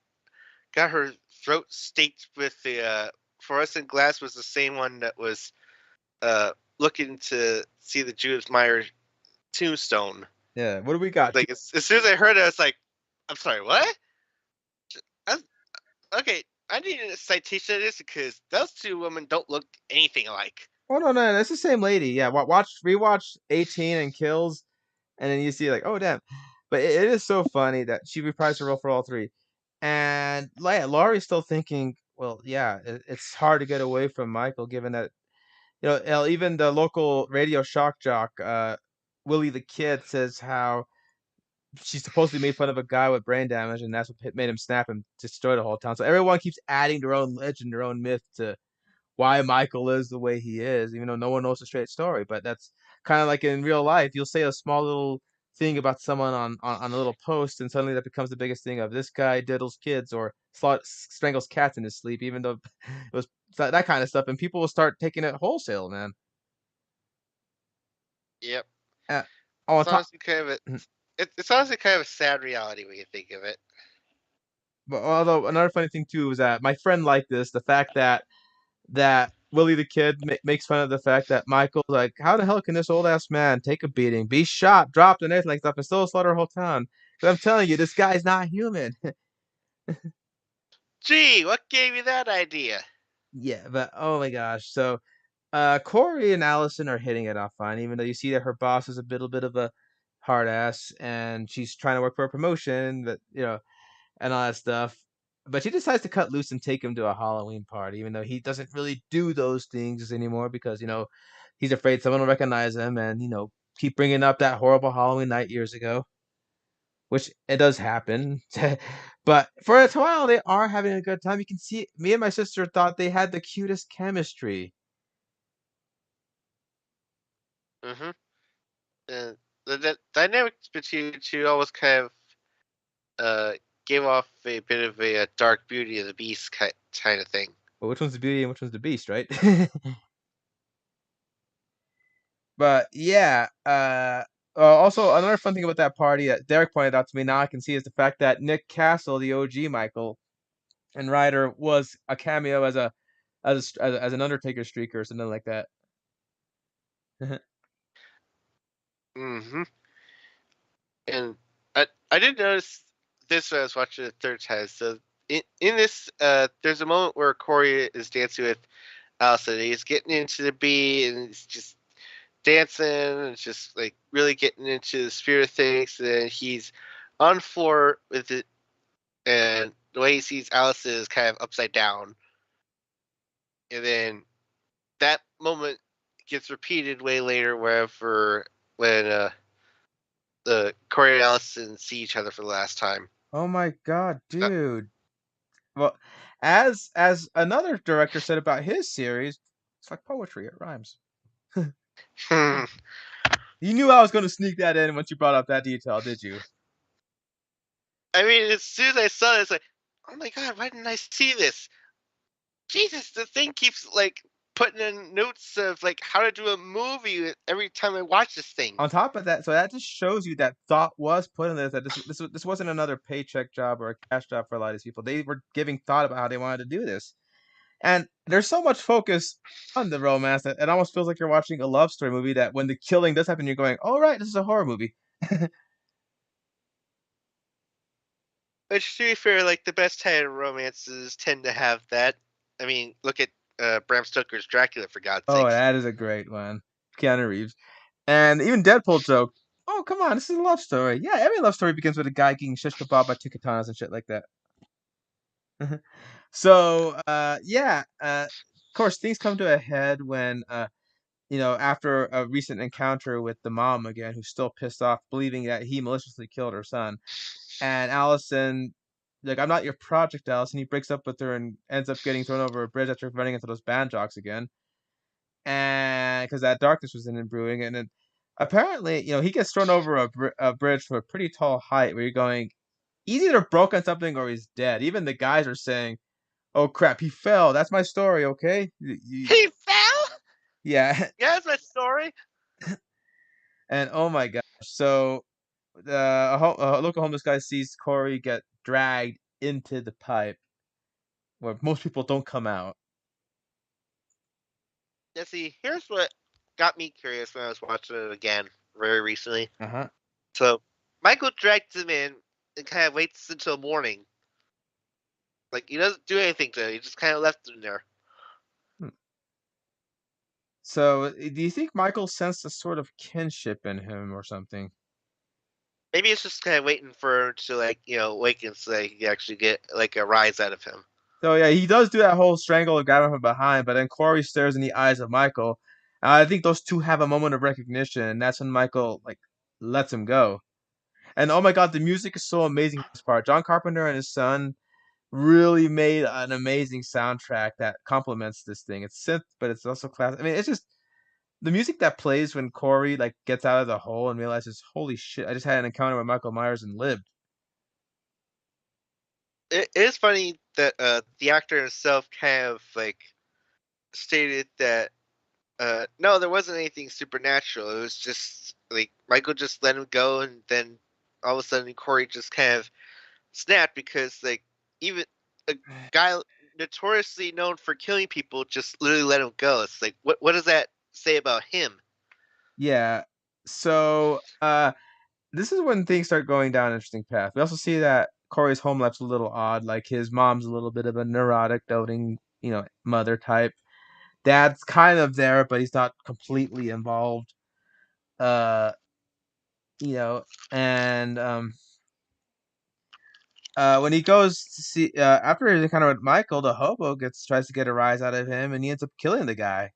got her throat staked with the fluorescent glass was the same one that was looking to see the Judith Meyer tombstone. yeah. What do we got? Like as soon as I heard it, I was like, "I'm sorry, what?" I, okay, I need a citation of this because those two women don't look anything alike. Oh no, that's the same lady. Yeah, rewatch 18 and Kills, and then you see like, oh damn. But it is so funny that she reprised her role for all three, and yeah, Laurie's still thinking, well, yeah, it's hard to get away from Michael, given that hell, even the local radio shock jock, Willie the Kid, says how she supposedly made fun of a guy with brain damage, and that's what made him snap and destroy the whole town. So everyone keeps adding their own legend, their own myth to why Michael is the way he is, even though no one knows the straight story. But that's kind of like in real life. You'll say a small little thing about someone on a little post, and suddenly that becomes the biggest thing of this guy diddles kids or strangles cats in his sleep, even though it was that kind of stuff, and people will start taking it wholesale, man. Yep, Uh, on it's top, honestly kind of it's honestly kind of a sad reality when you think of it. but although another funny thing too is that my friend liked this, the fact that Willie the Kid makes fun of the fact that Michael's like, how the hell can this old ass man take a beating, be shot, dropped, and everything like stuff, and still slaughter a whole town? But I'm telling you, this guy's not human. Gee, what gave you that idea? Yeah, but oh my gosh. So Corey and Allison are hitting it off fine, even though you see that her boss is a little bit of a hard ass, and she's trying to work for a promotion, but and all that stuff. But she decides to cut loose and take him to a Halloween party, even though he doesn't really do those things anymore because he's afraid someone will recognize him, and keep bringing up that horrible Halloween night years ago, which it does happen. But for a while, they are having a good time. You can see me and my sister thought they had the cutest chemistry. Mm-hmm. And the dynamics between the two almost kind of uh gave off a bit of a, dark Beauty of the Beast kind of thing. But which one's the beauty and which one's the beast, right? But yeah, also another fun thing about that party that Derek pointed out to me now I can see is the fact that Nick Castle, the OG Michael and Ryder, was a cameo as as an Undertaker streaker or something like that. Hmm. And I did notice this when I was watching it the third time. So in this, there's a moment where Corey is dancing with Allison. He's getting into the beat and he's just dancing and just like really getting into the spirit of things. And then he's on the floor with it, and the way he sees Allison is kind of upside down. And then that moment gets repeated way later, wherever when the Corey and Allison see each other for the last time. Oh my god, dude. Well, as another director said about his series, it's like poetry, it rhymes. I You knew I was gonna sneak that in once you brought up that detail, did you? mean, as soon as I saw it, it's like, oh my god, why didn't I see this? Jesus, the thing keeps like putting in notes of like how to do a movie every time I watch this thing. On top of that, so that just shows you that thought was put in this, that this wasn't another paycheck job or a cash job for a lot of these people. They were giving thought about how they wanted to do this. And there's so much focus on the romance that it almost feels like you're watching a love story movie that when the killing does happen, you're going, "All right, this is a horror movie." Which, to be fair, like the best kind of romances tend to have that. I mean, look at Bram Stoker's Dracula, for God's Oh, sakes. that is a great one. Keanu Reeves. And even Deadpool joked, "Oh, come on, this is a love story." Yeah, every love story begins with a guy getting shish kebab by two katanas and shit like that. So, yeah, of course, things come to a head when, after a recent encounter with the mom again, who's still pissed off, believing that he maliciously killed her son. And Allison, like, "I'm not your project, Allison." He breaks up with her and ends up getting thrown over a bridge after running into those band jocks again. And because that darkness was in and brewing, and then apparently, he gets thrown over a bridge from a pretty tall height where you're going, he's either broken something or he's dead. Even the guys are saying, "Oh crap, he fell. That's my story, okay?" He fell. Yeah, Yeah, that's my story. and oh my gosh. So a local homeless guy sees Corey get dragged into the pipe where most people don't come out. Now, see, here's what got me curious when I was watching it again very recently. Uh-huh. So, Michael drags him in and kind of waits until morning. Like, he doesn't do anything to him, he just kind of left him there. Hmm. So, do you think Michael sensed a sort of kinship in him or something? Maybe it's just kind of waiting for him to, like, awaken so that he can actually get, like, a rise out of him. So yeah, he does do that whole strangle and grab him from behind, but then Corey stares in the eyes of Michael. I think those two have a moment of recognition, and that's when Michael like lets him go. And oh my god, the music is so amazing in this part. John Carpenter and his son really made an amazing soundtrack that complements this thing. It's synth, but it's also classic. I mean, it's just the music that plays when Corey like gets out of the hole and realizes, holy shit, I just had an encounter with Michael Myers and lived. It is funny that the actor himself kind of, like, stated that no, there wasn't anything supernatural. It was just like Michael just let him go, and then all of a sudden Corey just kind of snapped because like even a guy notoriously known for killing people just literally let him go. It's like what does that say about him? Yeah. So this is when things start going down an interesting path. We also see that Corey's home life's a little odd. Like his mom's a little bit of a neurotic, doting, mother type. Dad's kind of there, but he's not completely involved. Uh, you know, and when he goes to see after his encounter with Michael, the hobo gets tries to get a rise out of him, and he ends up killing the guy.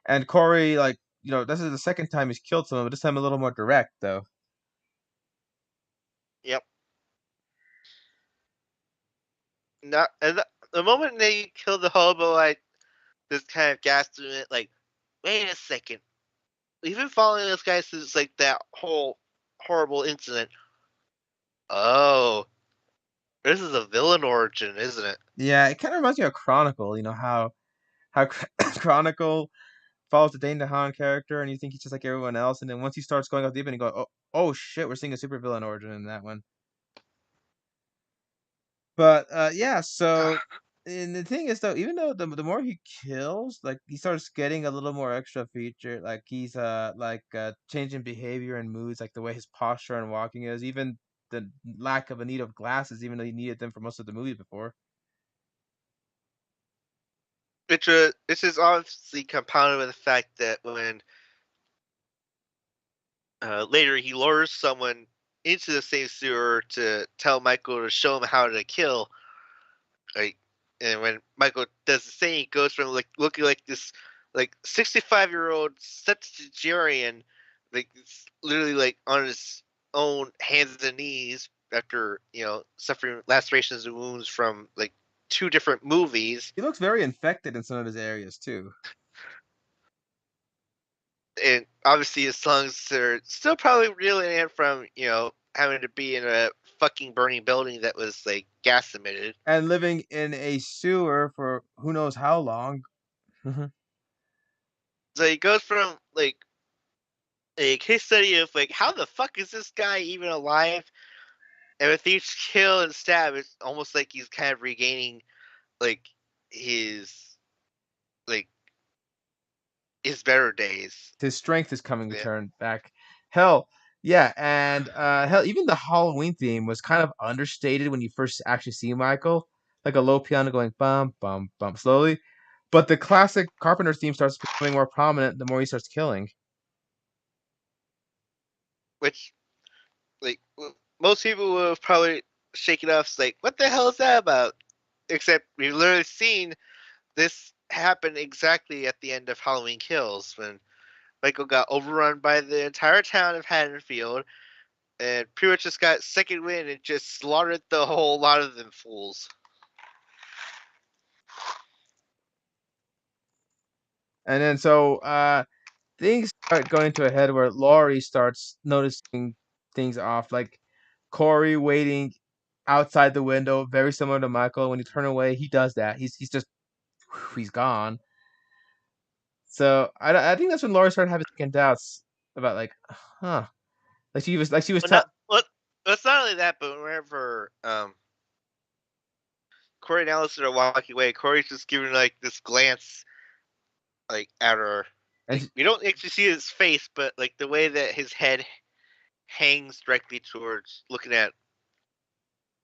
And Corey, like, this is the second time he's killed someone, but this time a little more direct, though. Yep. Not and the moment they killed the hobo, I just kind of gasped in it like, wait a second, we've been following this guy since like that whole horrible incident. Oh, this is a villain origin, isn't it? Yeah, it kind of reminds me of Chronicle. You know how Chronicle follows the Dane DeHaan character, and you think he's just like everyone else, and then once he starts going off deep, and you go, oh shit, we're seeing a supervillain origin in that one. But yeah, so and the thing is though, even though the more he kills, like he starts getting a little more extra feature, like he's changing behavior and moods, like the way his posture and walking is, even the lack of a need of glasses, even though he needed them for most of the movie before. Which is obviously compounded with the fact that when later he lures someone into the same sewer to tell Michael to show him how to kill, like, and when Michael does the same, he goes from like looking like this like 65-year-old septuagenarian, like literally like on his own hands and knees after suffering lacerations and wounds from like two different movies. He looks very infected in some of his areas too. And obviously his lungs are still probably reeling in from having to be in a fucking burning building that was like gas emitted. And living in a sewer for who knows how long. So he goes from like a case study of like how the fuck is this guy even alive, and with each kill and stab, it's almost like he's kind of regaining like his like his better days. His strength is coming to Yeah. turn back. Hell, yeah, and hell, even the Halloween theme was kind of understated when you first actually see Michael, like a low piano going bum bum bum slowly. But the classic Carpenter theme starts becoming more prominent the more he starts killing. Which like most people would have probably shaken off like, what the hell is that about? Except we've literally seen this happen exactly at the end of Halloween Kills when Michael got overrun by the entire town of Haddonfield and pretty much just got second wind and just slaughtered the whole lot of them fools. And then so things start going to a head where Laurie starts noticing things off, like Corey waiting outside the window, very similar to Michael. When you turn away, he does that. He's just he's gone. So I think that's when Laurie started having second doubts about like, huh, like she was But not tell well, it's not only that, but whenever Corey and Allison are walking away, Corey's just giving like this glance like at her. and Like we don't actually see his face, but like the way that his head hangs directly towards looking at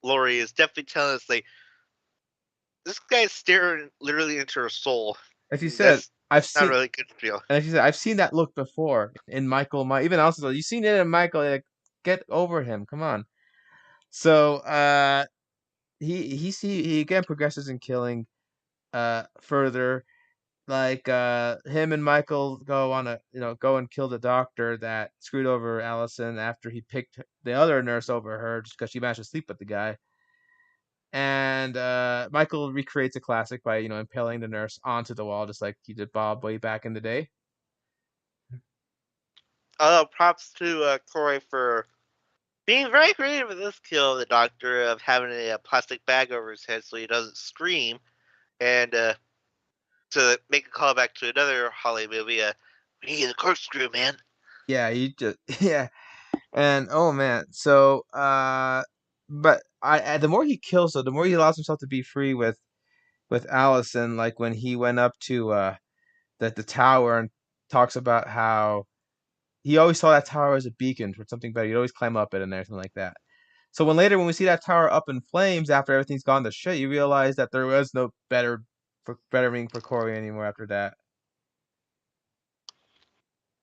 Laurie is definitely telling us like this guy's staring literally into her soul. as she And said, that's I've not seen really good to feel. and as she said, I've seen that look before in Michael. Even also, you've seen it in Michael. Like, get over him, come on. So he again progresses in killing further. Like him and Michael go on a go and kill the doctor that screwed over Allison after he picked the other nurse over her just because she managed to sleep with the guy. And Michael recreates a classic by impaling the nurse onto the wall just like he did Bob way back in the day. Although props to Corey for being very creative with this kill of the doctor of having a plastic bag over his head so he doesn't scream, and to make a callback to another Holly movie, we need a corkscrew, man. Yeah, he just yeah. And oh man, so but the more he kills, though, the more he allows himself to be free with Allison. Like when he went up to the tower and talks about how he always saw that tower as a beacon for something better. He'd always climb up it and everything like that. So when we see that tower up in flames after everything's gone to shit, you realize that there was no bettering for Corey anymore after that.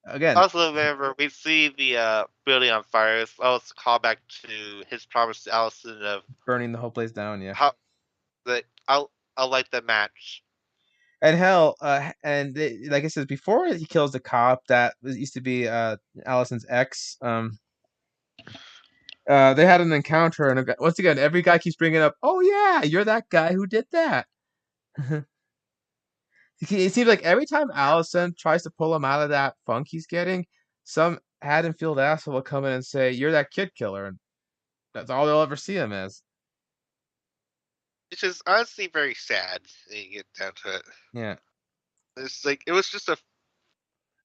Again, Also, remember we see the building on fire. It's also a callback to his promise to Allison of burning the whole place down, yeah. how that I'll light the match. And hell, like I said before, he kills the cop that used to be Allison's ex. They had an encounter, and once again, every guy keeps bringing up, "Oh yeah, you're that guy who did that." It seems like every time Allison tries to pull him out of that funk he's getting, some Haddonfield asshole will come in and say, "You're that kid killer," and that's all they'll ever see him as. Which is honestly very sad when you get down to it. Yeah. It's like it was just a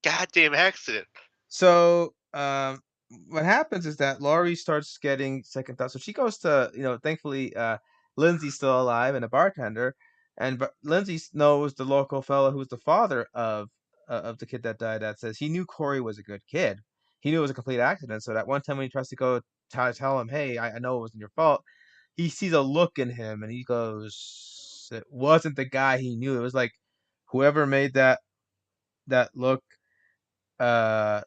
goddamn accident. So, what happens is that Laurie starts getting second thoughts. So she goes to, thankfully, Lindsay's still alive and a bartender, and Lindsay knows the local fellow who's the father of the kid that died. That says he knew Corey was a good kid. He knew it was a complete accident. So that one time when he tries to go tell him, "Hey, I know it wasn't your fault," he sees a look in him, and he goes, "It wasn't the guy he knew. It was like whoever made that look." Uh,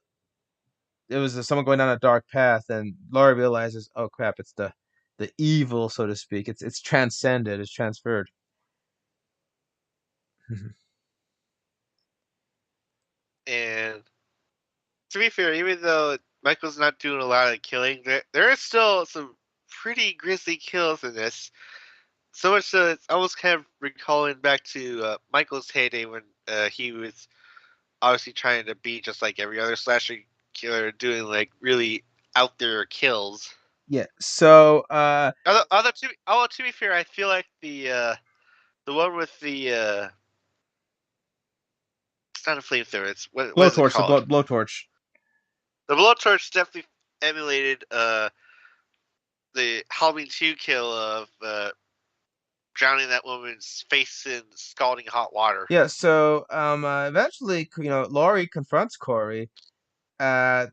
it was someone going down a dark path, and Laura realizes, oh crap, it's the evil, so to speak. It's transcended, it's transferred. And to be fair, even though Michael's not doing a lot of killing, there is still some pretty grisly kills in this. So much so it's almost kind of recalling back to Michael's heyday when he was obviously trying to be just like every other slasher killer, doing like really out there kills. Yeah. So To be fair, I feel like the one with the it's not a flamethrower. It's what is it blowtorch, called? blowtorch. The blowtorch definitely emulated the Halloween 2 kill of drowning that woman's face in scalding hot water. Yeah. So eventually, Laurie confronts Corey, uh,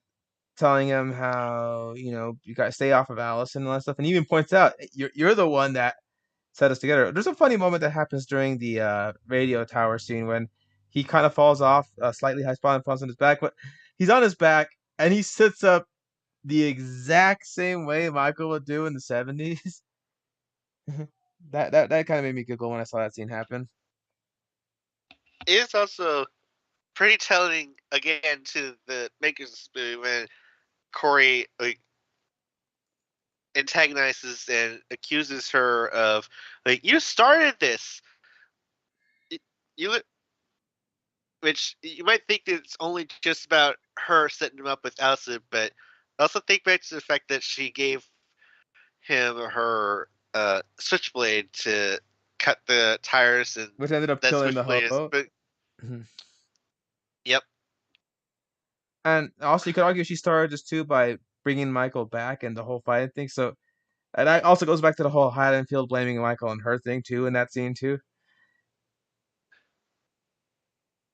telling him how you got to stay off of Allison and all that stuff, and he even points out you're the one that set us together. There's a funny moment that happens during the radio tower scene when he kind of falls off slightly high spot and falls on his back, but he's on his back and he sits up the exact same way Michael would do in the 70s. That kind of made me giggle when I saw that scene happen. It is also pretty telling again to the makers of this movie when Corey like antagonizes and accuses her of like you started this. You which you might think that it's only just about her setting him up with Allison, but also think back to the fact that she gave him her switchblade to cut the tires, and Which ended up that killing the switchblade is. hobo. But Mhm. yep, And also, you could argue she started this too by bringing Michael back and the whole fight thing. So, and that also goes back to the whole Haddonfield blaming Michael and her thing too in that scene too.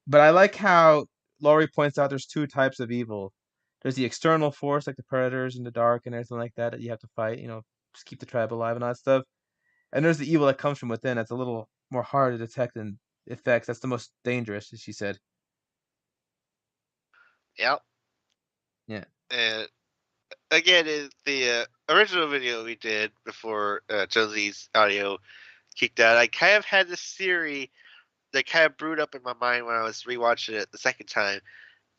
But I like how Laurie points out there's two types of evil. There's the external force, like the predators in the dark and everything like that, that you have to fight, just keep the tribe alive and all that stuff. And there's the evil that comes from within. That's a little more hard to detect and effects. That's the most dangerous, as she said. yep. Yeah. And again, in the original video we did before Josie's audio kicked out, I kind of had this theory that kind of brewed up in my mind when I was rewatching it the second time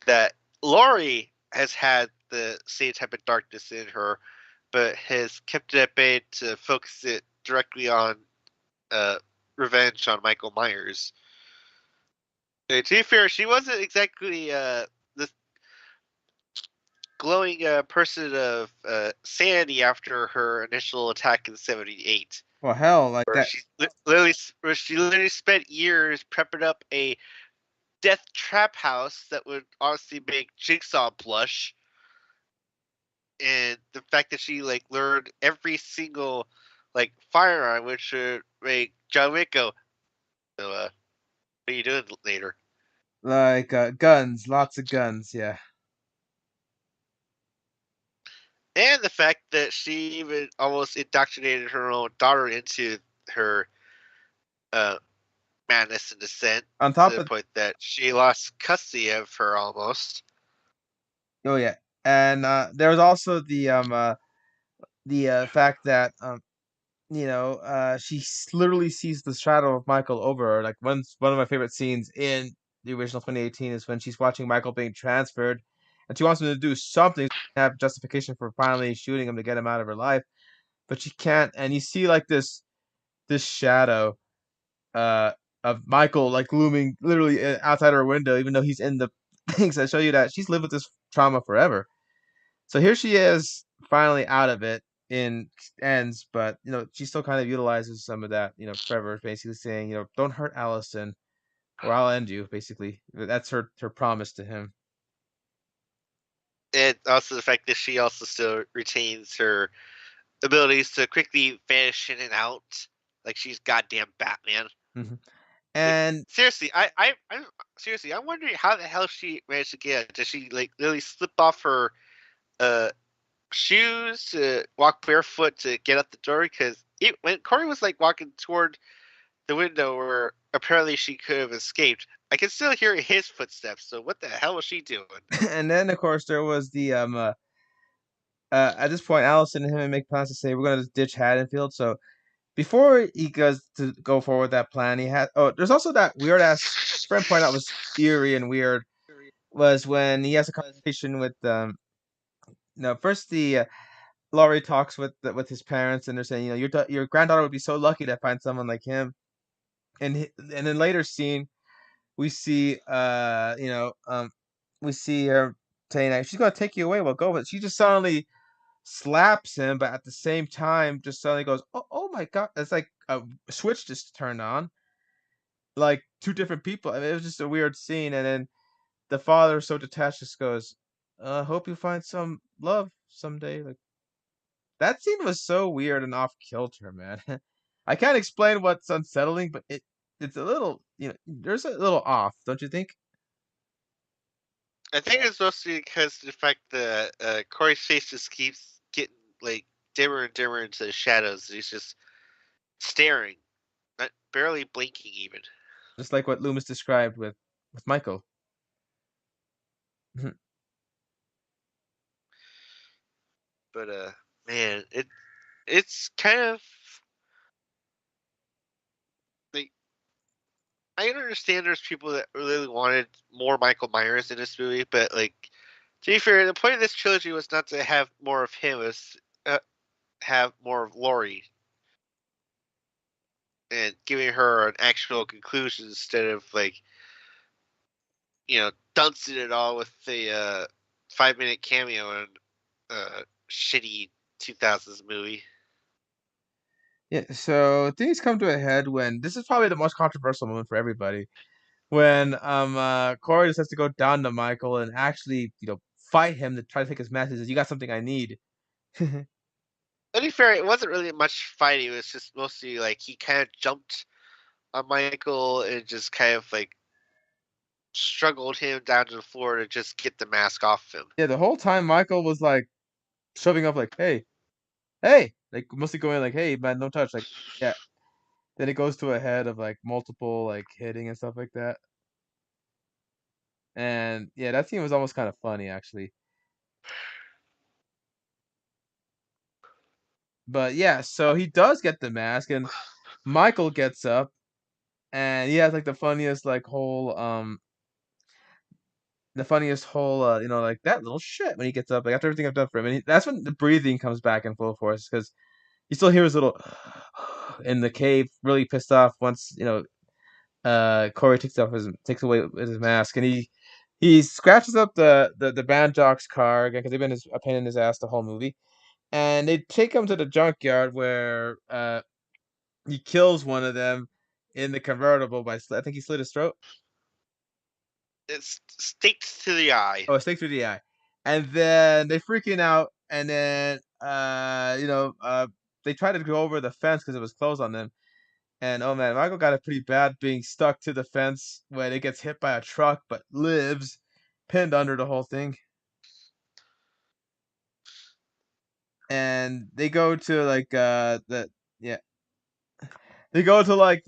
that Laurie has had the same type of darkness in her, but has kept it at bay to focus it directly on uh, revenge on Michael Myers. To be fair, she wasn't exactly this glowing person of sanity after her initial attack in '78, Well, hell, like where that. she literally spent years prepping up a death trap house that would honestly make Jigsaw blush, and the fact that she like learned every single like firearm, which would make John Wick go, so, "What are you doing later?" Like guns, lots of guns. Yeah. And the fact that she even almost indoctrinated her own daughter into her uh, madness and descent On to top the of, point that she lost custody of her almost. oh yeah, and there was also the fact that she literally sees the shadow of Michael over her. Like one of my favorite scenes in the original 2018 is when she's watching Michael being transferred, and she wants him to do something to have justification for finally shooting him to get him out of her life, but she can't. And you see like this shadow, uh, of Michael like looming literally outside her window, even though he's in the things that show you that she's lived with this trauma forever. So here she is, finally out of it in ends, but she still kind of utilizes some of that. Trevor is basically saying, don't hurt Allison or I'll end you. Basically, that's her promise to him. And also the fact that she also still retains her abilities to quickly vanish in and out, like she's goddamn Batman. Hmm. Like And seriously, I seriously, I'm wondering how the hell she managed to get it. Does she like literally slip off her uh shoes to walk barefoot to get out the door? Because when Corey was like walking toward the window where apparently she could have escaped, I can still hear his footsteps. So what the hell was she doing? and then of course there was the at this point Allison and him make plans to say we're gonna ditch Haddonfield. So before he goes to go forward with that plan, he had there's also that weird ass friend point out was eerie and weird was when he has a conversation with first the Laurie talks with his parents and they're saying your granddaughter would be so lucky to find someone like him, and then later scene we see we see her saying that she's gonna take you away, we'll go, but she just suddenly slaps him, but at the same time just suddenly goes, oh my god, it's like a switch just turned on, like two different people. I mean, it was just a weird scene, and then the father so detached just goes, hope you find some love someday. Like that scene was so weird and off kilter, man. I can't explain what's unsettling, but it's a little, there's a little off, don't you think? I think it's mostly because the fact that Corey's face just keeps getting like dimmer and dimmer into the shadows. He's just staring, not barely blinking even. Just like what Loomis described with Michael. Mhm. But man, it's kind of like I understand there's people that really wanted more Michael Myers in this movie, but like to be fair, the point of this trilogy was not to have more of him, it was have more of Laurie and giving her an actual conclusion instead of like dumping it all with the 5 minute cameo in shitty 2000s movie. Yeah, so things come to a head when this is probably the most controversial moment for everybody. When Corey just has to go down to Michael and actually, fight him to try to take his message. Says, you got something I need. To be fair, it wasn't really much fighting. It was just mostly like he kind of jumped on Michael and just kind of like struggled him down to the floor to just get the mask off him. Yeah, the whole time Michael was like shoving up like, hey, hey, like mostly going like, hey, man, don't touch. Like, yeah. Then it goes to a head of like multiple like hitting and stuff like that. And yeah, that scene was almost kind of funny actually. But yeah, so he does get the mask, and Michael gets up, and he has like the funniest whole like that little shit when he gets up, like after everything I've done for him, and that's when the breathing comes back in full force because you still hear his little in the cave, really pissed off once Corey takes away his mask, and he scratches up the band jock's car again because they've been a pain in his ass the whole movie, and they take him to the junkyard where he kills one of them in the convertible I think he slit his throat. It's staked to the eye. Oh, a stake through the eye. And then they freaking out, and then they try to go over the fence because it was closed on them. And oh man, Michael got it pretty bad being stuck to the fence when it gets hit by a truck, but lives pinned under the whole thing. And they go to like the yeah, they go to like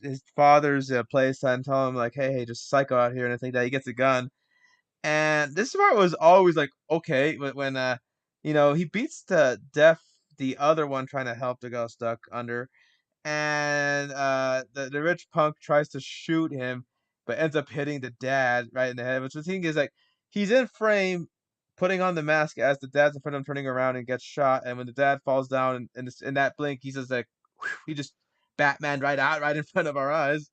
his father's place and tell him like, hey, just psycho out here and I think that he gets a gun. And this part was always like okay, but when he beats to death the other one trying to help the girl stuck under, and the rich punk tries to shoot him, but ends up hitting the dad right in the head. Which the thing is like he's in frame, putting on the mask as the dad's in front of him, turning around and gets shot. And when the dad falls down in that blink, he's just like he just Batman right in front of our eyes.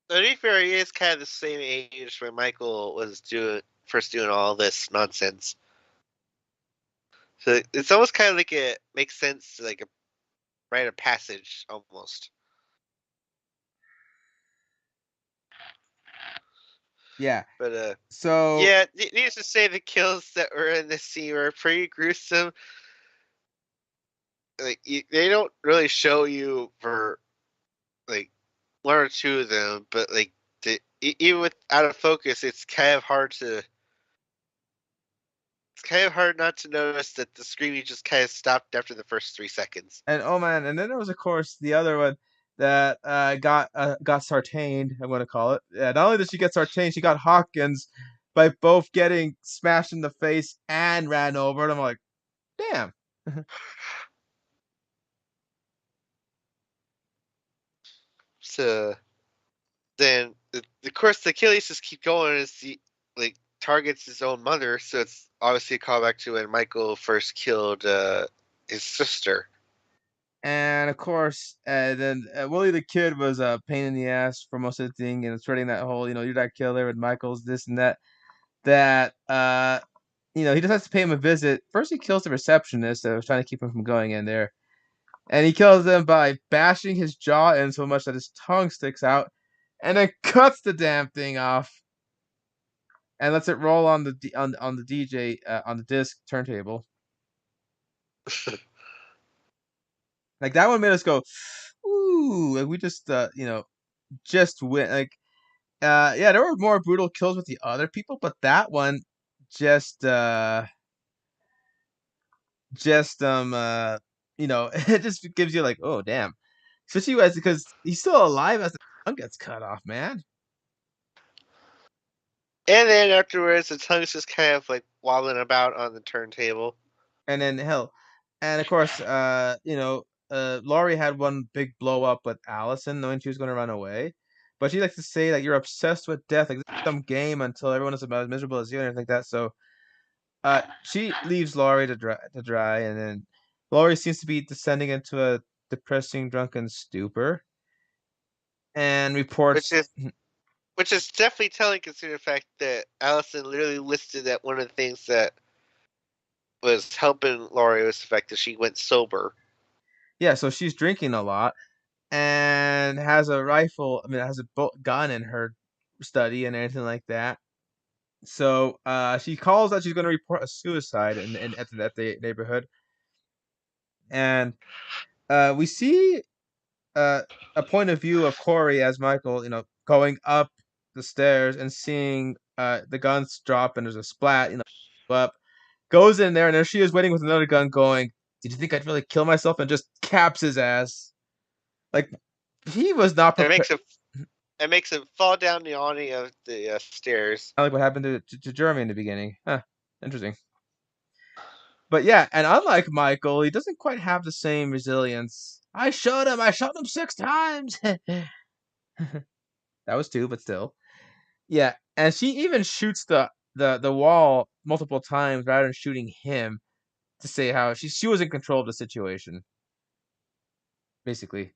To be fair, he is kind of the same age when Michael was doing all this nonsense. So it's almost kind of like it makes sense, like a rite of passage almost. Yeah. But So yeah, needless to say, the kills that were in this scene were pretty gruesome. Like they don't really show you for like one or two of them, but like even with out of focus, it's kind of hard not to notice that the screaming just kind of stopped after the first 3 seconds. and oh man, and then there was of course the other one that got sartained. I'm gonna call it. Yeah, not only did she get sartained, she got Hawkins by both getting smashed in the face and ran over. And I'm like, damn. So then, of course, the Achilles just keep going as he like targets his own mother. So it's obviously a callback to when Michael first killed his sister. And of course, then Willie the Kid was a pain in the ass for most of the thing, and spreading that whole, you're that killer, and Michael's this and that. That he just has to pay him a visit. First, he kills the receptionist that was trying to keep him from going in there, and he kills him by bashing his jaw in so much that his tongue sticks out, and then cuts the damn thing off and lets it roll on on the DJ on the disc turntable. Like that one made us go, ooh, like we just just went like yeah, there were more brutal kills with the other people, but that one just just it just gives you like, oh damn. Especially because he's still alive as the tongue gets cut off, man. And then afterwards, the tongue's just kind of like wobbling about on the turntable. And then hell, and of course, Laurie had one big blow up with Allison, knowing she was going to run away. But she likes to say that you're obsessed with death, like this is some game until everyone is about as miserable as you and everything like that. So, she leaves Laurie to dry, and then Laurie seems to be descending into a depressing, drunken stupor, and which reports. is which is definitely telling, considering the fact that Allison literally listed that one of the things that was helping Laurie was the fact that she went sober. Yeah, so she's drinking a lot and has a rifle. I mean, has a gun in her study and anything like that. So she calls that she's going to report a suicide at the neighborhood, and we see uh, a point of view of Corey as Michael, going up the stairs and seeing the guns drop and there's a splat, up, goes in there and there she is waiting with another gun, going, "Did you think I'd really kill myself?" and just caps his ass. Like he was not It prepared. makes him it makes him fall down the awning of the stairs. Like what happened to Jeremy in the beginning. Huh, interesting. But yeah, and unlike Michael, he doesn't quite have the same resilience. I shot him. I shot him 6 times. That was two, but still. Yeah, and she even shoots the wall multiple times rather than shooting him to say how she was in control of the situation, basically.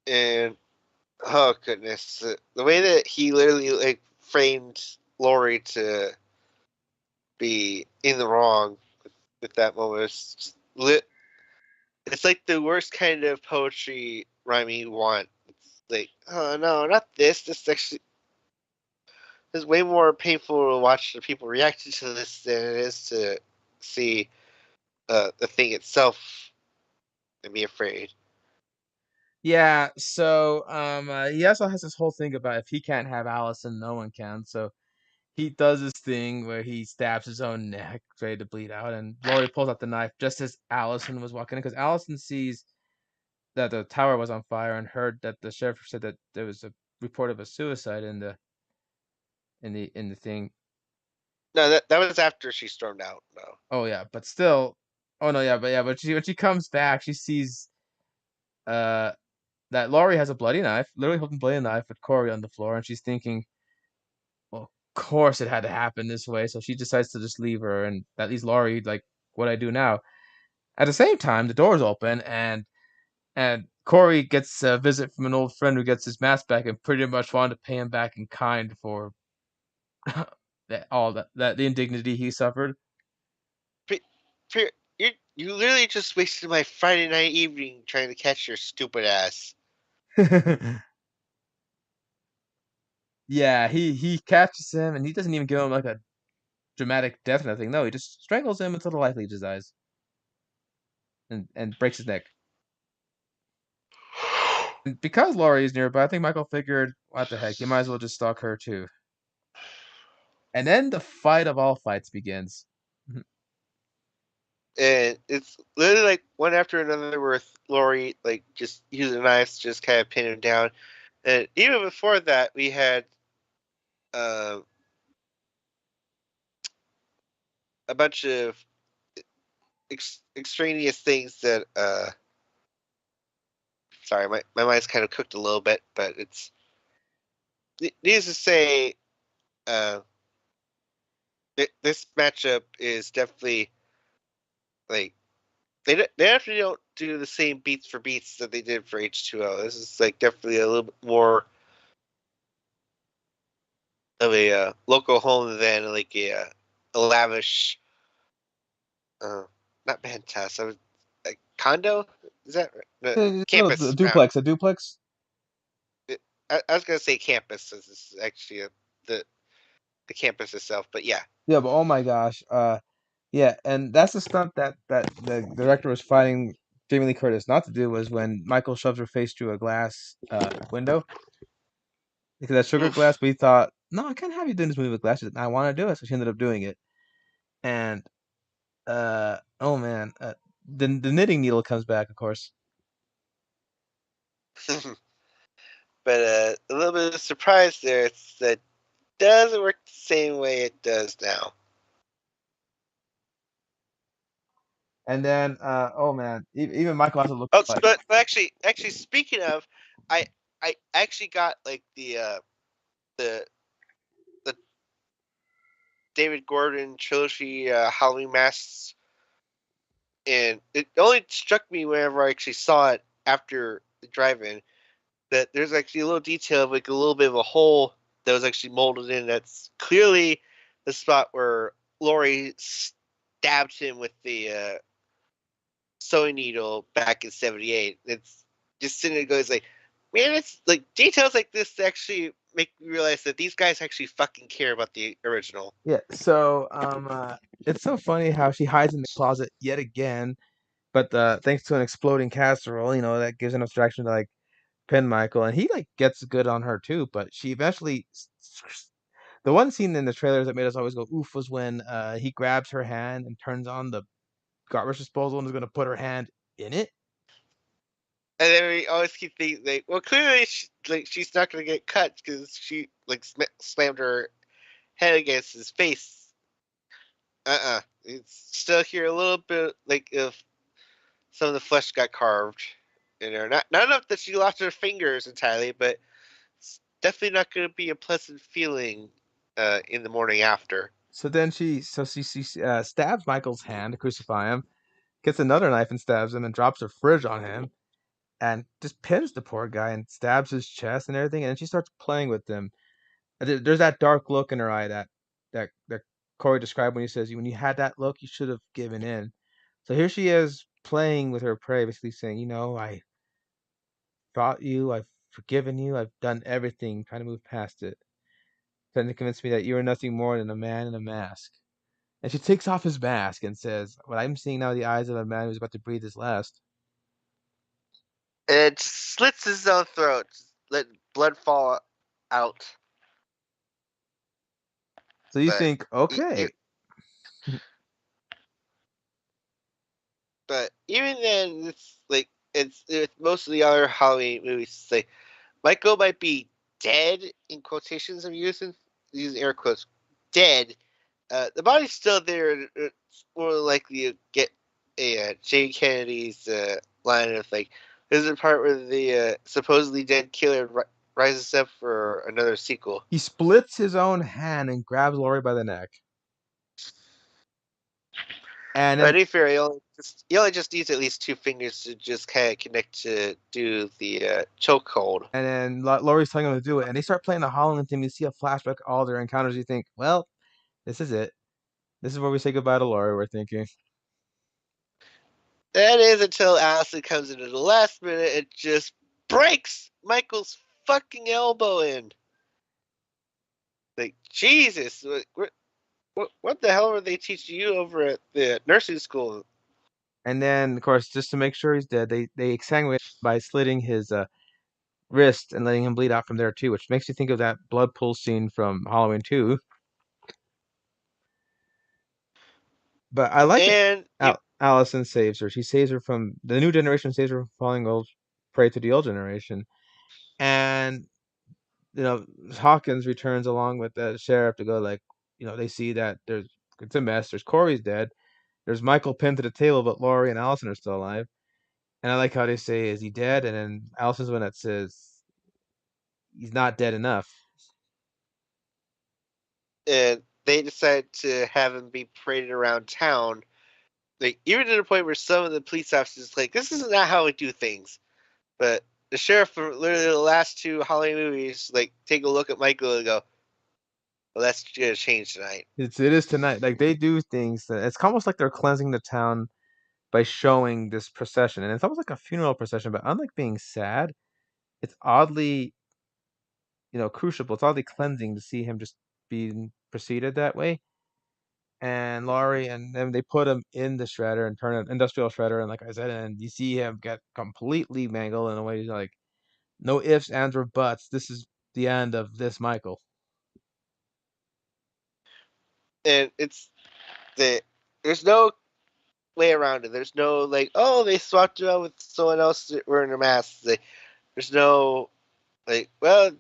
And oh goodness, the way that he literally like framed Laurie to be in the wrong with that moment is lit. It's like the worst kind of poetry rhyming you want. It's like, oh no, not this. This actually is way more painful to watch the people reacting to this than it is to see the thing itself and be afraid. Yeah, so he also has this whole thing about if he can't have Allison, no one can. So he does this thing where he stabs his own neck, ready to bleed out, and Laurie pulls out the knife just as Allison was walking in, because Allison sees that the tower was on fire and heard that the sheriff said that there was a report of a suicide in the thing. No, that was after she stormed out. No, Oh yeah, but still, oh no, yeah, but when she comes back, she sees uh that Laurie has a bloody knife, literally holding a bloody knife with Corey on the floor, and she's thinking, well, of course it had to happen this way. So she decides to just leave her, and that leaves Laurie like, what do I do now? At the same time, the doors open and Corey gets a visit from an old friend who gets his mask back and pretty much wanted to pay him back in kind for all that the indignity he suffered. Pe- you literally just wasted my Friday night evening trying to catch your stupid ass. Yeah, he catches him and he doesn't even give him like a dramatic death or nothing. No, he just strangles him until the light leaves his eyes and breaks his neck. And because Laurie is nearby, I think Michael figured, what the heck, you might as well just stalk her too. And then the fight of all fights begins. And it's literally like one after another where Laurie like just using a knife to just kind of pin him down. And even before that, we had uh, a bunch of extraneous things that sorry, my mind's kind of cooked a little bit, but it's needless to say, uh, this matchup is definitely like they definitely don't do the same beats for beats that they did for H2O. This is like definitely a little bit more of a local home than like a lavish, uh, not penthouse. I was like condo. Is that right? No, No, a campus? duplex, a duplex. I was gonna say campus. This is actually the the campus itself, but yeah. Yeah, but oh my gosh, yeah, and that's the stunt that the director was fighting Jamie Lee Curtis not to do was when Michael shoves her face through a glass window because that sugar glass. Oof. We thought, no, I can't have you doing this movie with glass. She's like, I want to do it, so she ended up doing it. And oh man, the knitting needle comes back, of course. But a little bit of surprise there. It's that doesn't work the same way it does now. And then oh man, even Michael has to look Oh, like but actually, speaking of, I I actually got like the the David Gordon trilogy Halloween masks, and it only struck me whenever I actually saw it after the drive-in that there's actually a little detail of like a little bit of a hole that was actually molded in. That's clearly the spot where Laurie stabbed him with the sewing needle back in '78. It's just sitting there goes like, man, it's like details like this actually make me realize that these guys actually fucking care about the original. yeah. So it's so funny how she hides in the closet yet again, but thanks to an exploding casserole, that gives enough distraction to like pin Michael, and he like gets good on her too. But she eventually, the one scene in the trailers that made us always go oof was when he grabs her hand and turns on the garbage disposal and is gonna put her hand in it. And then we always keep thinking like, well, clearly she's not gonna get cut because she like slammed her head against his face. It's still here a little bit like if some of the flesh got carved in her. Not enough that she lost her fingers entirely, but it's definitely not going to be a pleasant feeling in the morning after. So then she stabs Michael's hand to crucify him, gets another knife and stabs him, and drops her fridge on him, and just pins the poor guy and stabs his chest and everything. And then she starts playing with him. There's that dark look in her eye that Corey described when he says, "When you had that look, you should have given in." So here she is playing with her prey, basically saying, I fought you, I've forgiven you, I've done everything, trying to move past it. Trying to convince me that you are nothing more than a man in a mask. And she takes off his mask and says, "What I'm seeing now are the eyes of a man who's about to breathe his last." And it slits his own throat, let blood fall out. So you But think, it, okay. but even then, it's like it's most of the other Halloween movies. It's like Michael might be dead in quotations. I'm using air quotes, dead. The body's still there. It's more likely to get a Jay Kennedy's line of like, this is the part where the supposedly dead killer rises up for another sequel. He splits his own hand and grabs Laurie by the neck. And But to then be fair, he only he only just needs at least two fingers to just kind of connect to do the chokehold. And then Laurie's telling him to do it, and they start playing the Halloween theme. You see a flashback, all their encounters. You think, well, this is it. This is where we say goodbye to Laurie. We're thinking, That is until Allison comes into the last minute and just breaks Michael's fucking elbow in. Like, Jesus, what the hell are they teaching you over at the nursing school? and then of course, just to make sure he's dead, they exsanguinate by slitting his wrist and letting him bleed out from there too, which makes you think of that blood pool scene from Halloween 2. But I like it. And you, Allison saves her. She saves her from the new generation, saves her from falling old prey to the old generation. And Hawkins returns along with the sheriff to go like, they see that it's a mess. There's Corey's dead. There's Michael pinned to the table, but Laurie and Allison are still alive. And I like how they say, "Is he dead?" And then Allison's one that says, "He's not dead enough." and they decide to have him be paraded around town. Like, even to the point where some of the police officers like, this is not how we do things. But the sheriff from literally the last two Halloween movies, like, take a look at Michael and go, well, that's gonna change tonight. It is tonight. Like they do things that it's almost like they're cleansing the town by showing this procession, and it's almost like a funeral procession. But unlike being sad, it's oddly, crucible. It's oddly cleansing to see him just being preceded that way. And Laurie and then they put him in the shredder and turn an industrial shredder, and like I said, and you see him get completely mangled in a way like no ifs, ands, or buts. This is the end of this Michael. And it's there's no way around it. There's no like, oh, they swapped him out with someone else wearing a mask. There's no like, well,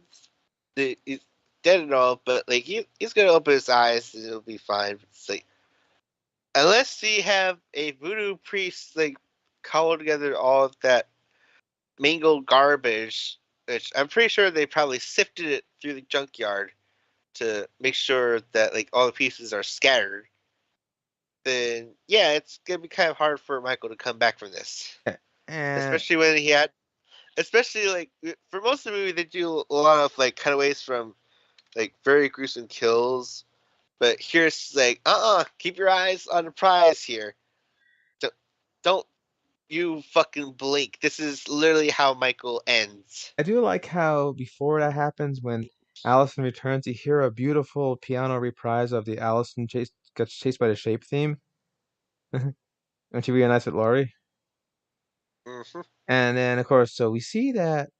he's dead and all, but like he's gonna open his eyes and it'll be fine. It's like, unless he have a voodoo priest like cobble together all of that mangled garbage, which I'm pretty sure they probably sifted it through the junkyard to make sure that like all the pieces are scattered, then yeah, it's gonna be kind of hard for Michael to come back from this. And Especially when he had, especially like for most of the movie, they do a lot of like cutaways from like very gruesome kills. But here's like, keep your eyes on the prize here. Don't you fucking blink. This is literally how Michael ends. I do like how before that happens, when Allison returns, you hear a beautiful piano reprise of the Allison gets chased by the shape theme when she reunites with Laurie. Hmm. And then, of course, so we see that,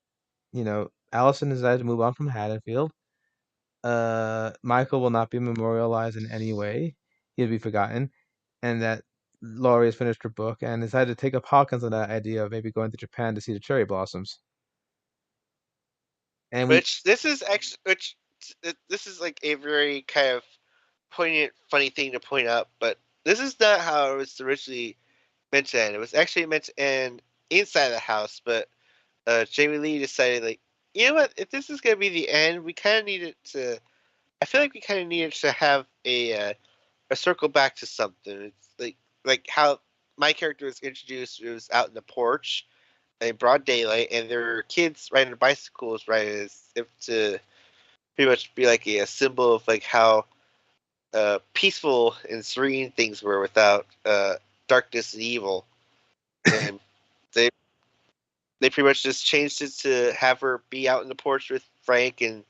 Allison decided to move on from Haddonfield. Michael will not be memorialized in any way. He'll be forgotten. And that Laurie has finished her book and decided to take up Hawkins on that idea of maybe going to Japan to see the cherry blossoms. And we Which this is actually, which this is like a very kind of poignant, funny thing to point out. But this is not how it was originally meant to end. It was actually meant to end inside the house, but Jamie Lee decided, like, you know what? If this is gonna be the end, we kind of needed to. I feel like we kind of needed to have a circle back to something. It's like how my character was introduced. It was out in the porch in broad daylight, and there were kids riding bicycles, right? As if to pretty much be like a symbol of like how peaceful and serene things were without darkness and evil. And they they pretty much just changed it to have her be out in the porch with Frank and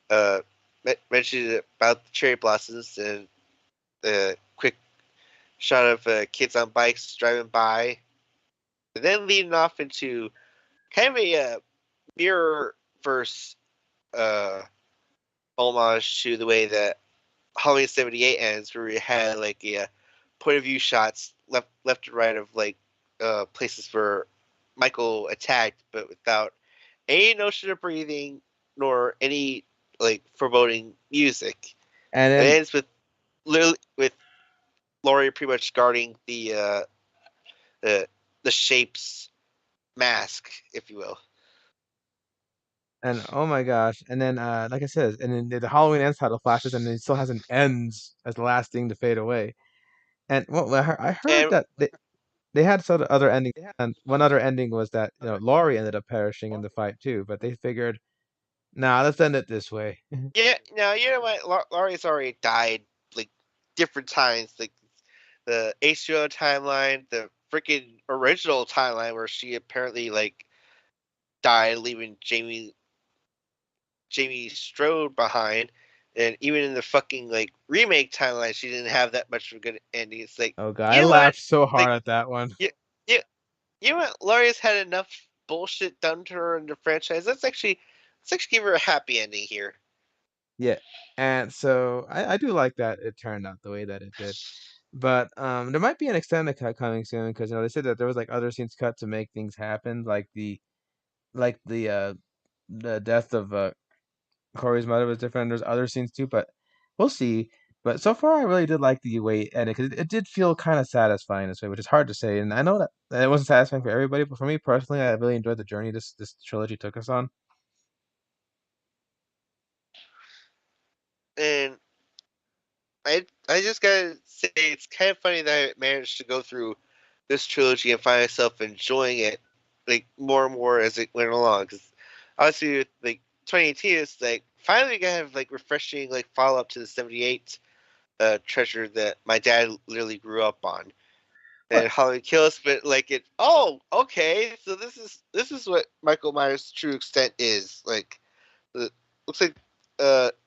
uh, mentioned about the cherry blossoms and the quick shot of kids on bikes driving by, and then leading off into kind of a mirror verse uh, homage to the way that Halloween '78 ends, where we had like a point of view shots left and right of like places where Michael attacked, but without any notion of breathing nor any like foreboding music. and It then ends with literally with Laurie pretty much guarding the the shape's mask, if you will. and oh my gosh, and then like I said, and then the Halloween ends title flashes, and it still has an ends as the last thing to fade away. And well, I heard And that they had sort of other endings, and one other ending was that Laurie ended up perishing in the fight too. But they figured, nah, let's end it this way. Yeah, no, you know what? Laurie's already died like different times, like the HBO timeline, the freaking original timeline where she apparently like died, leaving Jamie Strode behind, and even in the fucking like remake timeline, she didn't have that much of a good ending. It's like, Oh god, I you know what? laughed so Like, hard at that one. you, you, you know what? Laurie's had enough bullshit done to her in the franchise. Let's actually give her a happy ending here. Yeah, and so I do like that it turned out the way that it did. But there might be an extended cut coming soon because they said that there was like other scenes cut to make things happen, like the death of Corey's mother was different. There's other scenes too, but we'll see. But so far, I really did like the way it ended because it did feel kind of satisfying this way, which is hard to say. And I know that it wasn't satisfying for everybody, but for me personally, I really enjoyed the journey this trilogy took us on. And I just gotta say it's kind of funny that I managed to go through this trilogy and find myself enjoying it like more and more as it went along. Because obviously, with, like 2018 is like finally gonna have like refreshing like follow up to the '78 treasure that my dad literally grew up on. But And Halloween Kills, but like it. Oh, okay. So this is what Michael Myers' true extent is. Like, it looks like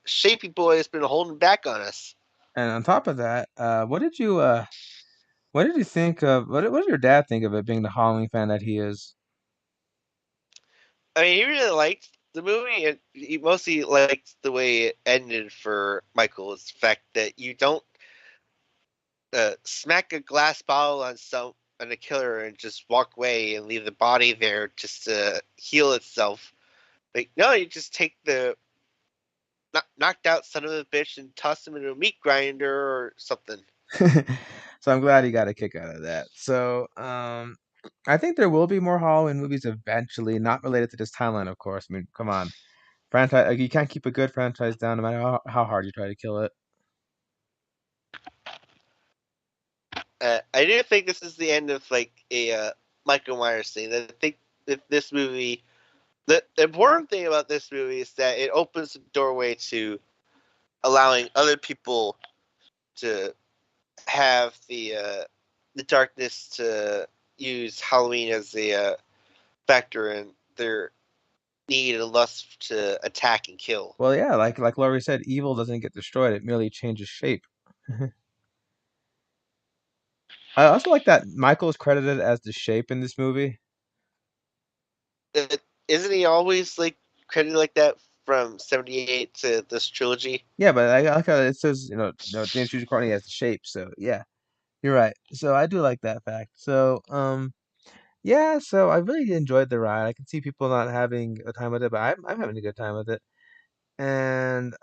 Shapey Boy has been holding back on us. and on top of that, what did you think of what did your dad think of it being the Halloween fan that he is? I mean, he really liked the movie, and he mostly liked the way it ended for Michael. It's the fact that you don't smack a glass bottle on a killer and just walk away and leave the body there just to heal itself. Like, no, you just take the knocked out son of a bitch and toss him into a meat grinder or something. So I'm glad he got a kick out of that. So I think there will be more Halloween movies eventually, not related to this timeline, of course. I mean, come on, franchise like, you can't keep a good franchise down no matter how hard you try to kill it. I do think this is the end of like a Michael Myers thing. I think that this movie, the important thing about this movie is that it opens the doorway to allowing other people to have the darkness to use Halloween as a factor in their need and lust to attack and kill. Well, yeah, like Laurie said, evil doesn't get destroyed; it merely changes shape. I also like that Michael is credited as the Shape in this movie. Isn't he always like credited like that from '78 to this trilogy? Yeah, but I like how it says, James Hughes Courtney as the Shape. So yeah, you're right. So I do like that fact. So yeah, so I really enjoyed the ride. I can see people not having a time with it, but I'm having a good time with it. And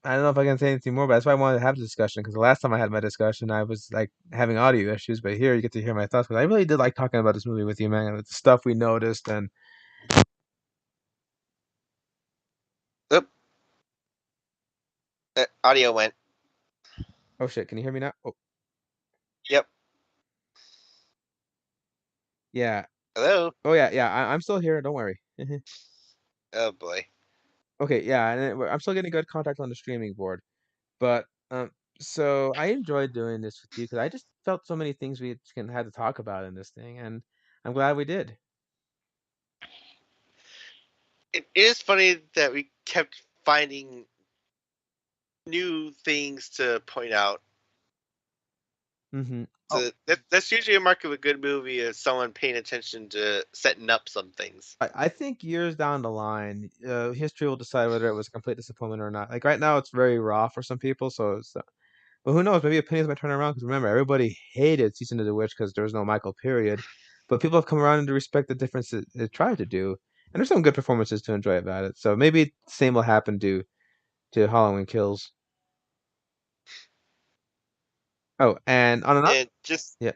I don't know if I can say anything more, but that's why I wanted to have the discussion because the last time I had my discussion, I was like having audio issues, but here you get to hear my thoughts. Because I really did like talking about this movie with you, man. With the stuff we noticed and Oop, audio went. oh shit, can you hear me now? Oh Yep. yeah, Hello. oh yeah, yeah. I'm still here. Don't worry. Oh boy. Okay, yeah, and I'm still getting good contact on the streaming board. But so I enjoyed doing this with you because I just felt so many things we can had to talk about in this thing, and I'm glad we did. It is funny that we kept finding new things to point out. Hmm. Oh, So that's usually a mark of a good movie is someone paying attention to setting up some things. I think years down the line, history will decide whether it was a complete disappointment or not. Like right now, it's very raw for some people, so but who knows? Maybe opinions might turn around because remember, everybody hated Season of the Witch because there was no Michael period, but people have come around to respect the difference it tried to do, and there's some good performances to enjoy about it. So maybe the same will happen to Halloween Kills. Oh, and on another, And yeah,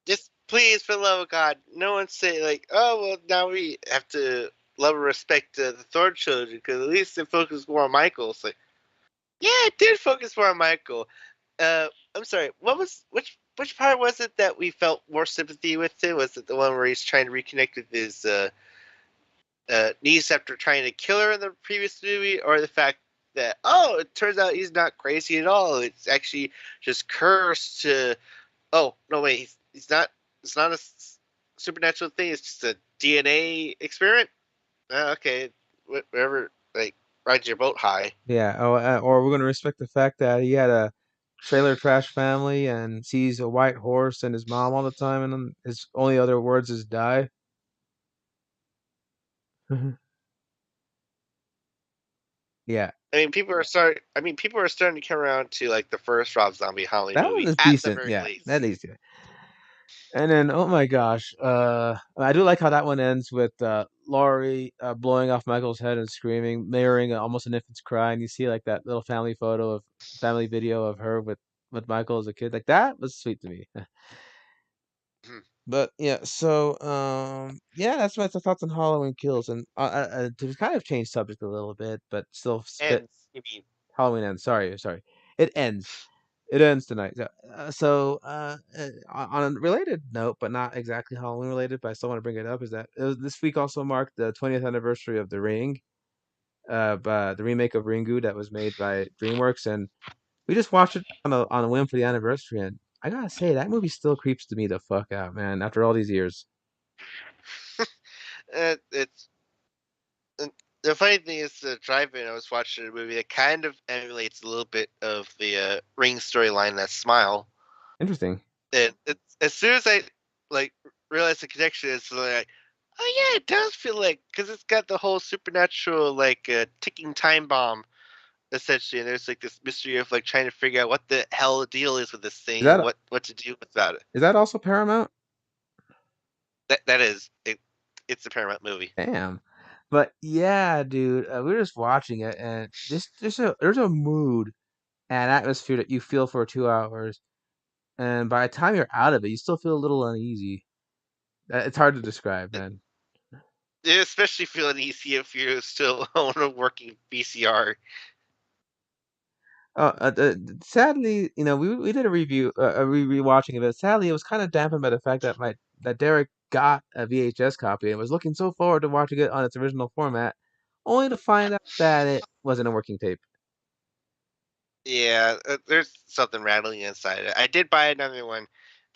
just please, for the love of God, no one say like, oh well, now we have to love and respect the third trilogy because at least it focused more on Michael. It's like, yeah, it did focus more on Michael. I'm sorry, what was which? which part was it that we felt more sympathy with him? Was it the one where he's trying to reconnect with his niece after trying to kill her in the previous movie, or the fact that it turns out he's not crazy at all? It's actually just cursed to. Oh no, wait, he's not. It's not a supernatural thing. It's just a DNA experiment. Okay, whatever. Like, ride your boat high. Yeah. Oh, or we're gonna respect the fact that he had a trailer trash family and sees a white horse and his mom all the time, and then his only other words is die. Yeah, People are starting to come around to like the first Rob Zombie Halloween that one movie is at the decent. very Yeah, that least. is good. And then, oh my gosh, I do like how that one ends with Laurie blowing off Michael's head and screaming, mirroring almost an infant's cry, and you see like that little family video of her with Michael as a kid. Like that was sweet to me. Mhm. But yeah, so yeah, that's my thoughts on Halloween Kills, and to kind of change subject a little bit, but still fit And I mean, Halloween ends. Sorry, it ends. It ends tonight. On a related note, but not exactly Halloween related, but I still want to bring it up, is that this week also marked the 20th anniversary of The Ring, the remake of Ringu that was made by DreamWorks, and we just watched it on a whim for the anniversary, and I gotta say that movie still creeps to me the fuck out, man. After all these years. it's and the funny thing is, the drive-in I was watching a movie that kind of emulates a little bit of the Ring storyline. That Smile, Interesting. and it's as soon as I like realized the connection, it's like, oh yeah, it does feel like, because it's got the whole supernatural like ticking time bomb essentially, and there's like this mystery of like trying to figure out what the hell the deal is with this Is thing and that what to do about it. is that also Paramount? That is it. It's a Paramount movie. Damn. But yeah, dude, we were just watching it, and there's a mood and atmosphere that you feel for 2 hours, and by the time you're out of it, you still feel a little uneasy. It's hard to describe, man. Yeah, especially feeling easy if you still own a working VCR. Sadly, we did a review, a rewatching of it. Sadly, it was kind of dampened by the fact that Derek got a VHS copy and was looking so forward to watching it on its original format, only to find out that it wasn't a working tape. Yeah, there's something rattling inside it. I did buy another one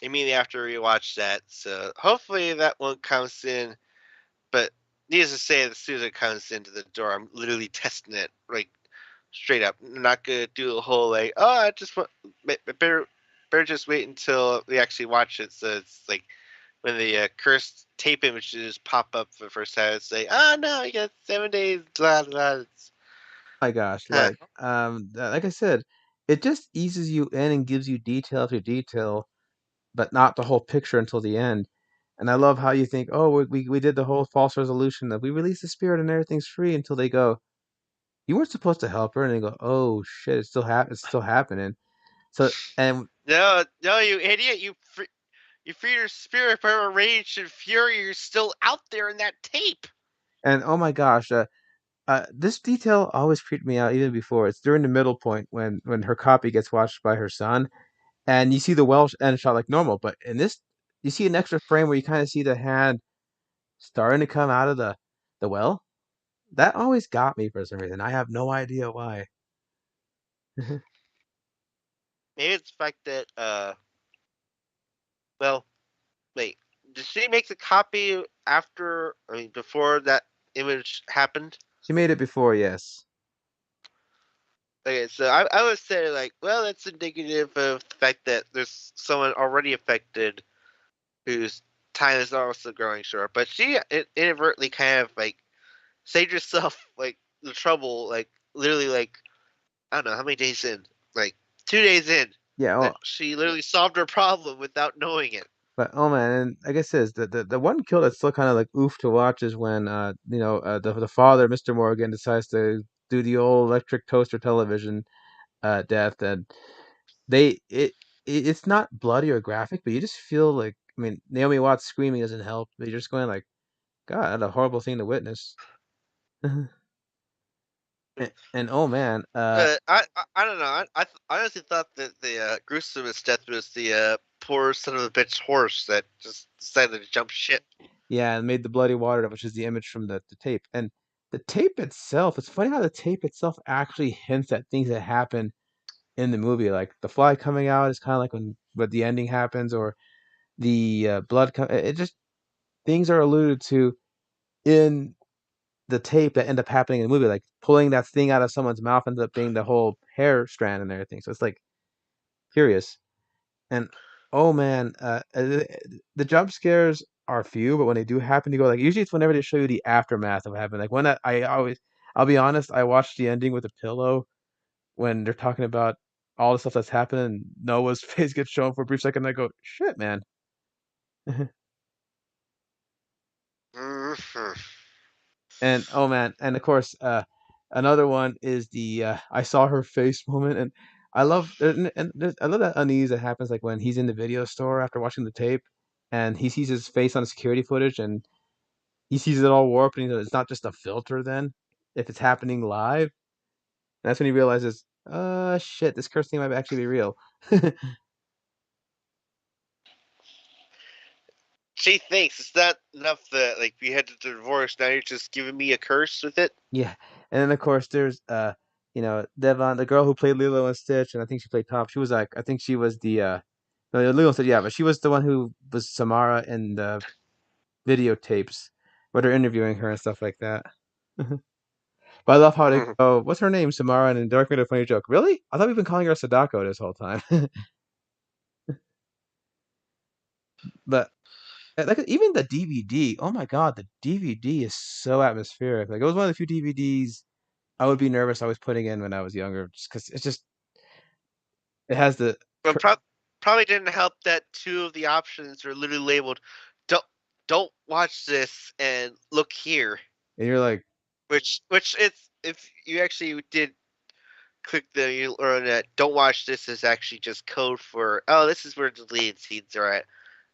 immediately after we watched that, so hopefully that one comes in. But needless to say, as soon as it comes into the door, I'm literally testing it like straight up. I'm not gonna do a whole like, oh, I just want better just wait until we actually watch it. So it's like when the cursed tape images pop up for the first time, it's like, oh no, you got 7 days. Blah blah. My gosh, Huh. like I said, it just eases you in and gives you detail after detail, but not the whole picture until the end. And I love how you think, oh, we did the whole false resolution that we release the spirit and everything's free, until they go, you weren't supposed to help her, and they go, oh shit, it's still happening. So and No, no, you idiot! You free your spirit, but rage and fury, you're still out there in that tape. and oh my gosh, this detail always creeped me out even before. It's during the middle point when her copy gets watched by her son, and you see the Welsh end shot like normal, but in this, you see an extra frame where you kind of see the hand starting to come out of the well. That always got me for some reason. I have no idea why. Maybe it's the fact that well, wait, did she make the copy after? I mean, before that image happened? She made it before, yes. Okay, so I would say like, well, that's indicative of the fact that there's someone already affected whose time is also growing short. But she inadvertently kind of like saved herself like the trouble, like literally like, I don't know how many days in, like 2 days in, Yeah, that well, she literally solved her problem without knowing it. but oh man, and like I says, the one kill that's still kind of like oof to watch is when the father, Mr. Morgan, decides to do the old electric toaster television death, and they it's not bloody or graphic, but you just feel like, I mean, Naomi Watts screaming doesn't help. But you're just going like, God, that's a horrible thing to witness. And oh man, I don't know. I honestly thought that the gruesomest death was the poor son of a bitch horse that just decided to jump ship. Yeah, and made the bloody water, which is the image from the tape. And the tape itself, it's funny how the tape itself actually hints at things that happen in the movie. Like the fly coming out is kind of like when the ending happens, or the blood. It just things are alluded to in the tape that end up happening in the movie. Like pulling that thing out of someone's mouth ends up being the whole hair strand and everything. So it's like curious. And oh man, the jump scares are few, but when they do happen, you go like usually it's whenever they show you the aftermath of what happened. Like when I always, I'll be honest, I watched the ending with a pillow when they're talking about all the stuff that's happening. And Noah's face gets shown for a brief second. And I go, shit, man. Mhm. And oh man, and of course, another one is the I saw her face moment, and I love that unease that happens like when he's in the video store after watching the tape, and he sees his face on the security footage, and he sees it all warped, and he goes, it's not just a filter. Then, if it's happening live, that's when he realizes, shit, this curse thing might actually be real. She thinks it's not enough that like we had to divorce. Now you're just giving me a curse with it. Yeah, and then of course there's Devon, the girl who played Lilo and Stitch, and I think she played Top. She was like, I think she was the no, Lilo and Stitch, yeah, but she was the one who was Samara in the videotapes where they're interviewing her and stuff like that. But I love how they go, what's her name, Samara, and Derek made a funny joke. Really? I thought we've been calling her Sadako this whole time. But like even the DVD, oh my God, the DVD is so atmospheric. Like it was one of the few DVDs I would be nervous I was putting in when I was younger, just because it's just it has the But probably didn't help that two of the options are literally labeled "Don't watch this" and "Look here," and you're like, which it's if you actually did click the you learn that "Don't watch this" is actually just code for this is where the deleted scenes are at.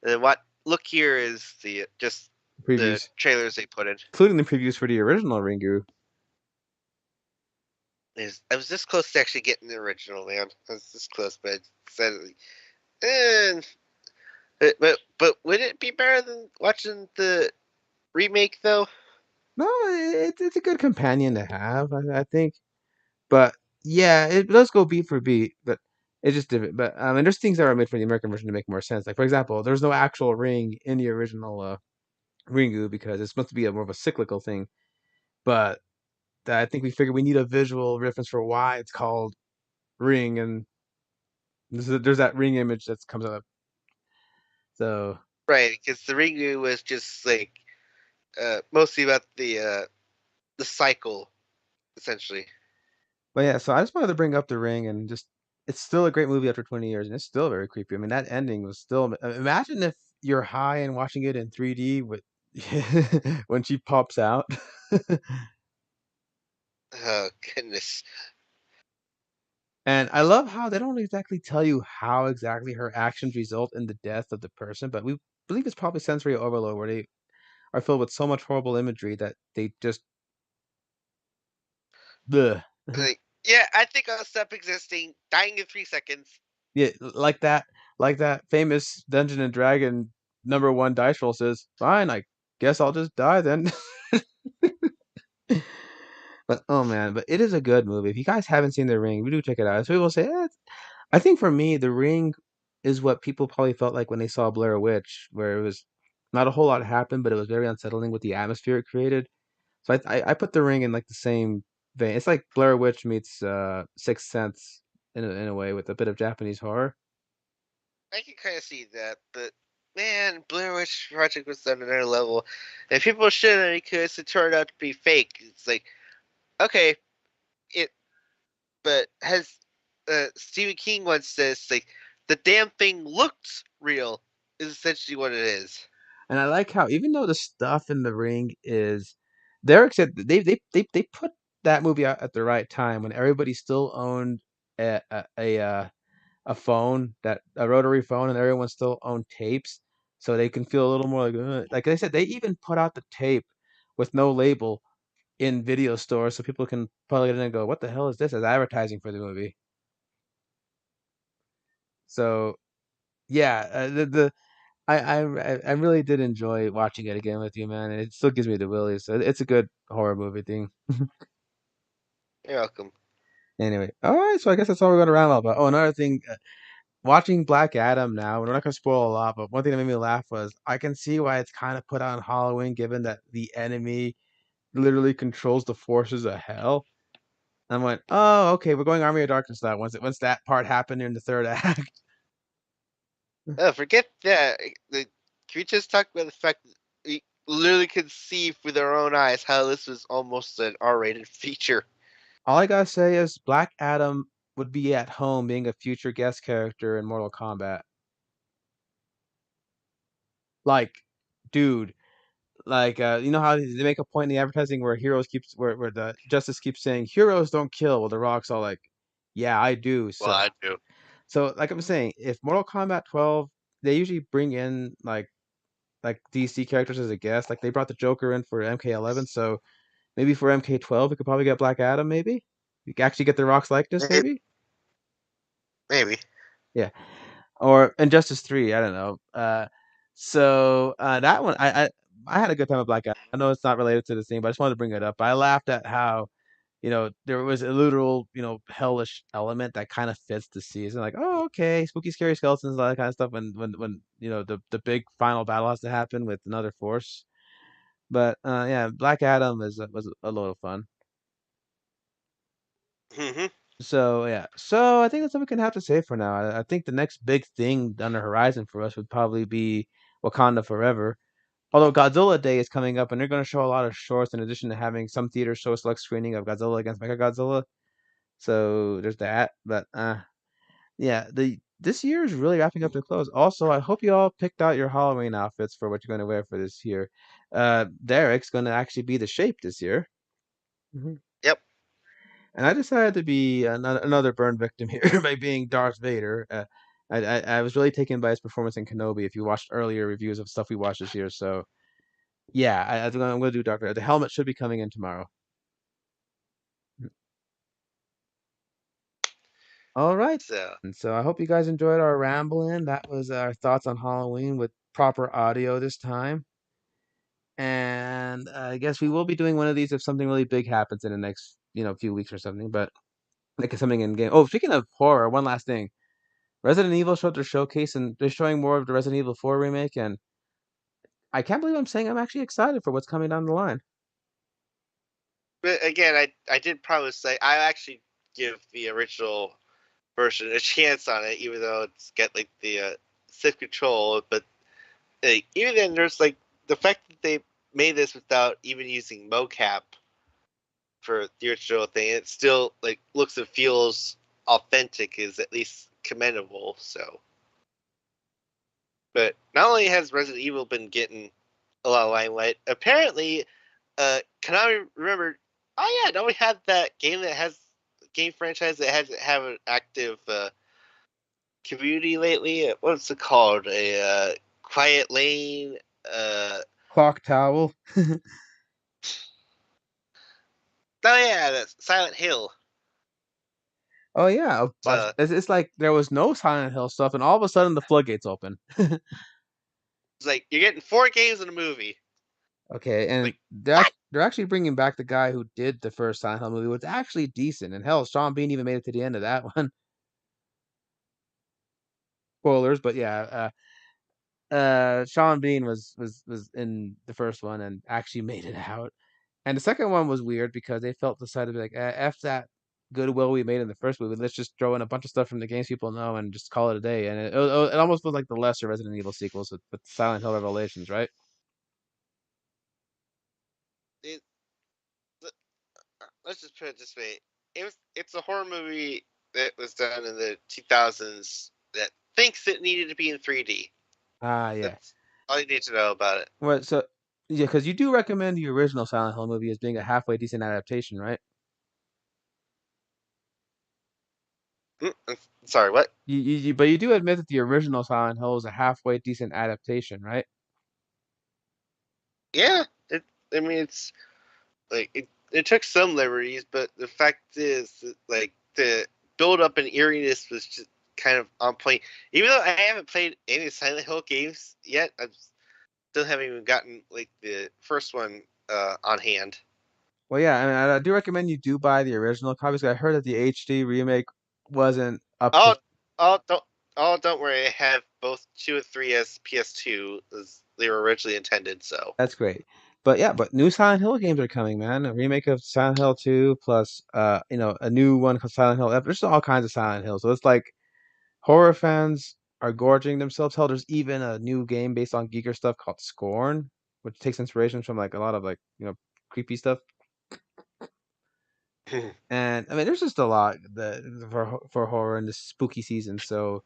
And then what "Look here" is the just the previews, trailers they put in. including the previews for the original Ringu. I was this close to actually getting the original, man. I was this close, but sadly, and but would it be better than watching the remake though? No, it's a good companion to have, I think. But yeah, it does go beat for beat, but it's just different. But and there's things that are made for the American version to make more sense. Like for example, there's no actual ring in the original Ringu because it's supposed to be a more of a cyclical thing. But I think we figured we need a visual reference for why it's called ring, and there's that ring image that comes up. So, Right, because the Ringu was just like mostly about the cycle essentially. but yeah, so I just wanted to bring up the ring and just it's still a great movie after 20 years, and it's still very creepy. I mean, that ending was still. Imagine if you're high and watching it in 3D with when she pops out. Oh goodness. And I love how they don't exactly tell you how exactly her actions result in the death of the person, but we believe it's probably sensory overload where they are filled with so much horrible imagery that they just bleh. Like, yeah, I think I'll stop existing, dying in 3 seconds. Yeah, like that famous Dungeon and Dragon #1 dice roll says, "Fine, I guess I'll just die then." But oh man, but it is a good movie. If you guys haven't seen The Ring, we do check it out. So people say, I think for me, The Ring is what people probably felt like when they saw Blair Witch, where it was not a whole lot happened, but it was very unsettling with the atmosphere it created. So I put The Ring in like the same vein. It's like Blair Witch meets Sixth Sense in a way with a bit of Japanese horror. I can kind of see that, but man, Blair Witch Project was on another level, and people shit on it because it turned out to be fake. It's like, okay, it, but has Stephen King once says like the damn thing looked real is essentially what it is. And I like how even though the stuff in The Ring is Derek said they put that movie out at the right time when everybody still owned a phone, that a rotary phone, and everyone still owned tapes, so they can feel a little more like I said, they even put out the tape with no label in video stores so people can plug it in and go, "What the hell is this?" as advertising for the movie. So Yeah, I really did enjoy watching it again with you, man. And it still gives me the willies. So it's a good horror movie thing. You're welcome. Anyway, all right. So I guess that's all we're going to round about. Oh, another thing, watching Black Adam now. We're not going to spoil a lot, but one thing that made me laugh was I can see why it's kind of put on Halloween, given that the enemy literally controls the forces of hell. I went, oh, okay, we're going Army of Darkness now. Once that part happened in the third act. Forget that. Can we just talk about the fact that we literally could see with our own eyes how this was almost an R-rated feature? All I gotta say is Black Adam would be at home being a future guest character in Mortal Kombat. Like, dude, like you know how they make a point in the advertising where where the Justice keeps saying heroes don't kill. Well, the Rock's all like, yeah, I do. Well, So, I do. so like I'm saying, if Mortal Kombat 12, they usually bring in like DC characters as a guest. Like they brought the Joker in for MK11, so maybe for MK12 we could probably get Black Adam. Maybe we could actually get the Rock's likeness. Maybe. Maybe, Maybe. yeah. Or Injustice 3, I don't know. That one, I had a good time with Black Adam. I know it's not related to the thing, but I just wanted to bring it up. I laughed at how, there was a literal, hellish element that kind of fits the season. Like, oh, okay, spooky, scary skeletons, all that kind of stuff. When the big final battle has to happen with another force. But yeah, Black Adam was a lot of fun. Hmm. So yeah, so I think that's what we can have to say for now. I think the next big thing on the horizon for us would probably be Wakanda Forever. Although Godzilla Day is coming up, and they're going to show a lot of shorts in addition to having some theaters show a select screening of Godzilla against Mechagodzilla. So there's that. But yeah, the this year is really wrapping up to close. Also, I hope you all picked out your Halloween outfits for what you're going to wear for this year. Derek's going to actually be the shape this year. Mhm. Yep. And I decided to be another burn victim here by being Darth Vader. I was really taken by his performance in Kenobi. If you watched earlier reviews of stuff we watched this year, so yeah, I'm going to do Darth Vader. The helmet should be coming in tomorrow. All right, So, and so I hope you guys enjoyed our rambling. That was our thoughts on Halloween with proper audio this time. And I guess we will be doing one of these if something really big happens in the next, few weeks or something. But like something in game. Oh, speaking of horror, one last thing. Resident Evil showed their showcase, and they're showing more of the Resident Evil 4 remake, and I can't believe I'm saying I'm actually excited for what's coming down the line. but again, I did probably say I actually give the original version a chance on it, even though it's got like the stiff control. But even then, there's like the fact that they made this without even using mocap for the original thing. It still like looks and feels authentic, is at least commendable. So, but not only has Resident Evil been getting a lot of limelight, apparently, Konami remembered. Oh yeah, don't we have that game that has game franchise that has have an active community lately? What's it called? A Quiet Lane. Uh, Clock Towel. oh yeah, that's Silent Hill. Oh yeah, So it's like there was no Silent Hill stuff, and all of a sudden the floodgates open. it's like you're getting 4 games in a movie. Okay, and Like what? they're actually bringing back the guy who did the first Silent Hill movie, which is actually decent. And hell, Sean Bean even made it to the end of that one. Spoilers, but yeah, Sean Bean was in the first one and actually made it out. And the second one was weird because they felt decided to be like, "F that goodwill we made in the first movie. Let's just throw in a bunch of stuff from the games people know and just call it a day." And it almost was like the lesser Resident Evil sequels with Silent Hill Revelations, right? It, let's just put it this way: it's a horror movie that was done in the 2000s that thinks it needed to be in 3D. Ah, yeah. That's all you need to know about it. Well, so yeah, because you do recommend the original Silent Hill movie as being a halfway decent adaptation, right? Sorry, what? But you do admit that the original Silent Hill is a halfway decent adaptation, right? Yeah, it. I mean, it's like it took some liberties, but the fact is, that, like the build up and eeriness was just kind of on point. Even though I haven't played any Silent Hill games yet, I still haven't even gotten like the first one on hand. Well, yeah, I mean, I do recommend you do buy the original copies. I heard that the HD remake wasn't up to. Oh, don't don't worry. I have both 2 and 3 as PS2 as they were originally intended. So That's great. But yeah, but new Silent Hill games are coming, man. A remake of Silent Hill 2 plus a new one called Silent Hill F. There's all kinds of Silent Hill. So it's like horror fans are gorging themselves. Hell, there's even a new game based on geeker stuff called Scorn, which takes inspiration from like a lot of like, creepy stuff. And I mean, there's just a lot that for horror in this spooky season. So,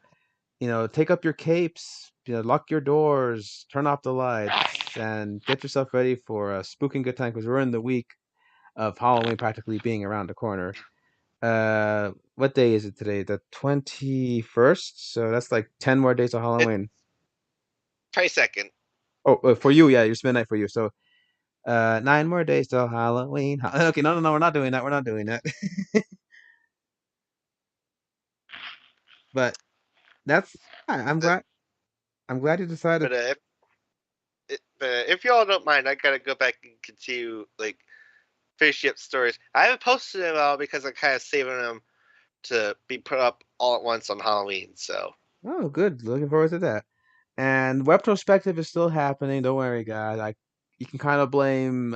take up your capes, lock your doors, turn off the lights, and get yourself ready for a spooking good time because we're in the week of Halloween practically being around the corner. What day is it today? The 21st. So that's like 10 more days of it's Halloween. 22nd. Oh, for you, yeah, it's midnight for you. So, 9 more days till Halloween. Okay, no, no, no, we're not doing that. We're not doing that. But that's I'm Uh, glad. I'm glad you decided. But if y'all don't mind, I gotta go back and continue like finishing up stories. I haven't posted them all because I'm kind of saving them to be put up all at once on Halloween. So Oh, good. Looking forward to that. And retrospective is still happening. Don't worry, guys. You can kind of blame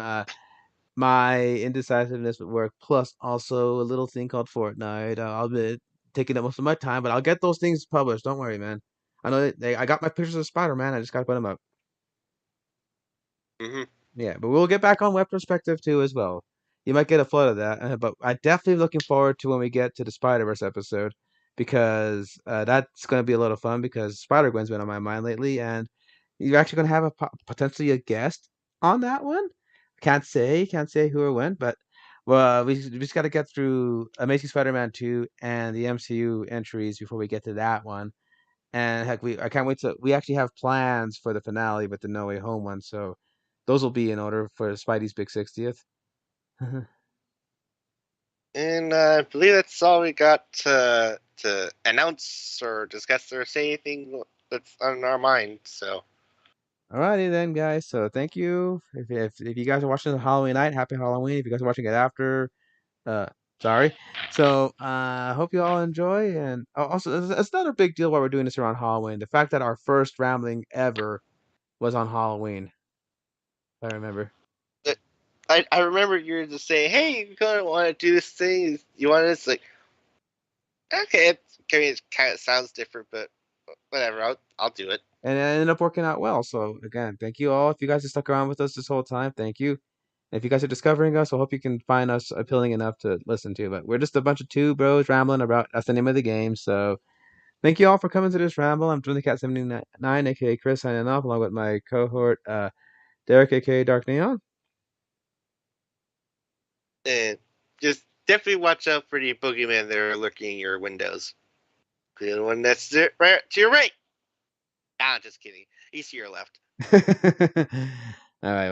my indecisiveness with work, plus also a little thing called Fortnite. I'll be taking up most of my time, but I'll get those things published. Don't worry, man. I know I got my pictures of Spider-Man. I just gotta put them up. hmm Yeah, but we'll get back on web perspective too as well. You might get a flood of that, but I definitely looking forward to when we get to the Spider-Verse episode because that's going to be a lot of fun because Spider-Gwen's been on my mind lately, and you're actually going to have potentially a guest on that one. Can't say who or when, but well, we just got to get through Amazing Spider-Man 2 and the MCU entries before we get to that one. And heck, I can't wait to. We actually have plans for the finale with the No Way Home one, so those will be in order for Spidey's big 60th. and I believe that's all we got to announce or discuss or say anything that's on our mind. So Alrighty then, guys. So thank you. If you guys are watching the Halloween night, happy Halloween. If you guys are watching it after, uh, sorry. So I hope you all enjoy. And also, it's not a big deal why we're doing this around Halloween. The fact that our first rambling ever was on Halloween, if I remember. uh, I remember you were just saying, "Hey, you gonna want to do this thing? You want this?" Like, okay, it kind of sounds different, but whatever. I'll do it. And it ended up working out well. So again, thank you all. If you guys have stuck around with us this whole time, thank you. And if you guys are discovering us, I hope you can find us appealing enough to listen to. But we're just a bunch of two bros rambling about that's the name of the game. So thank you all for coming to this ramble. I'm Twin the Cat 79, aka Chris, signing off along with my cohort Derek, aka Dark Neon. And just definitely watch out for the boogeyman that are lurking in your windows. The one that's right to your right. Ah, just kidding. He's to your left. All right.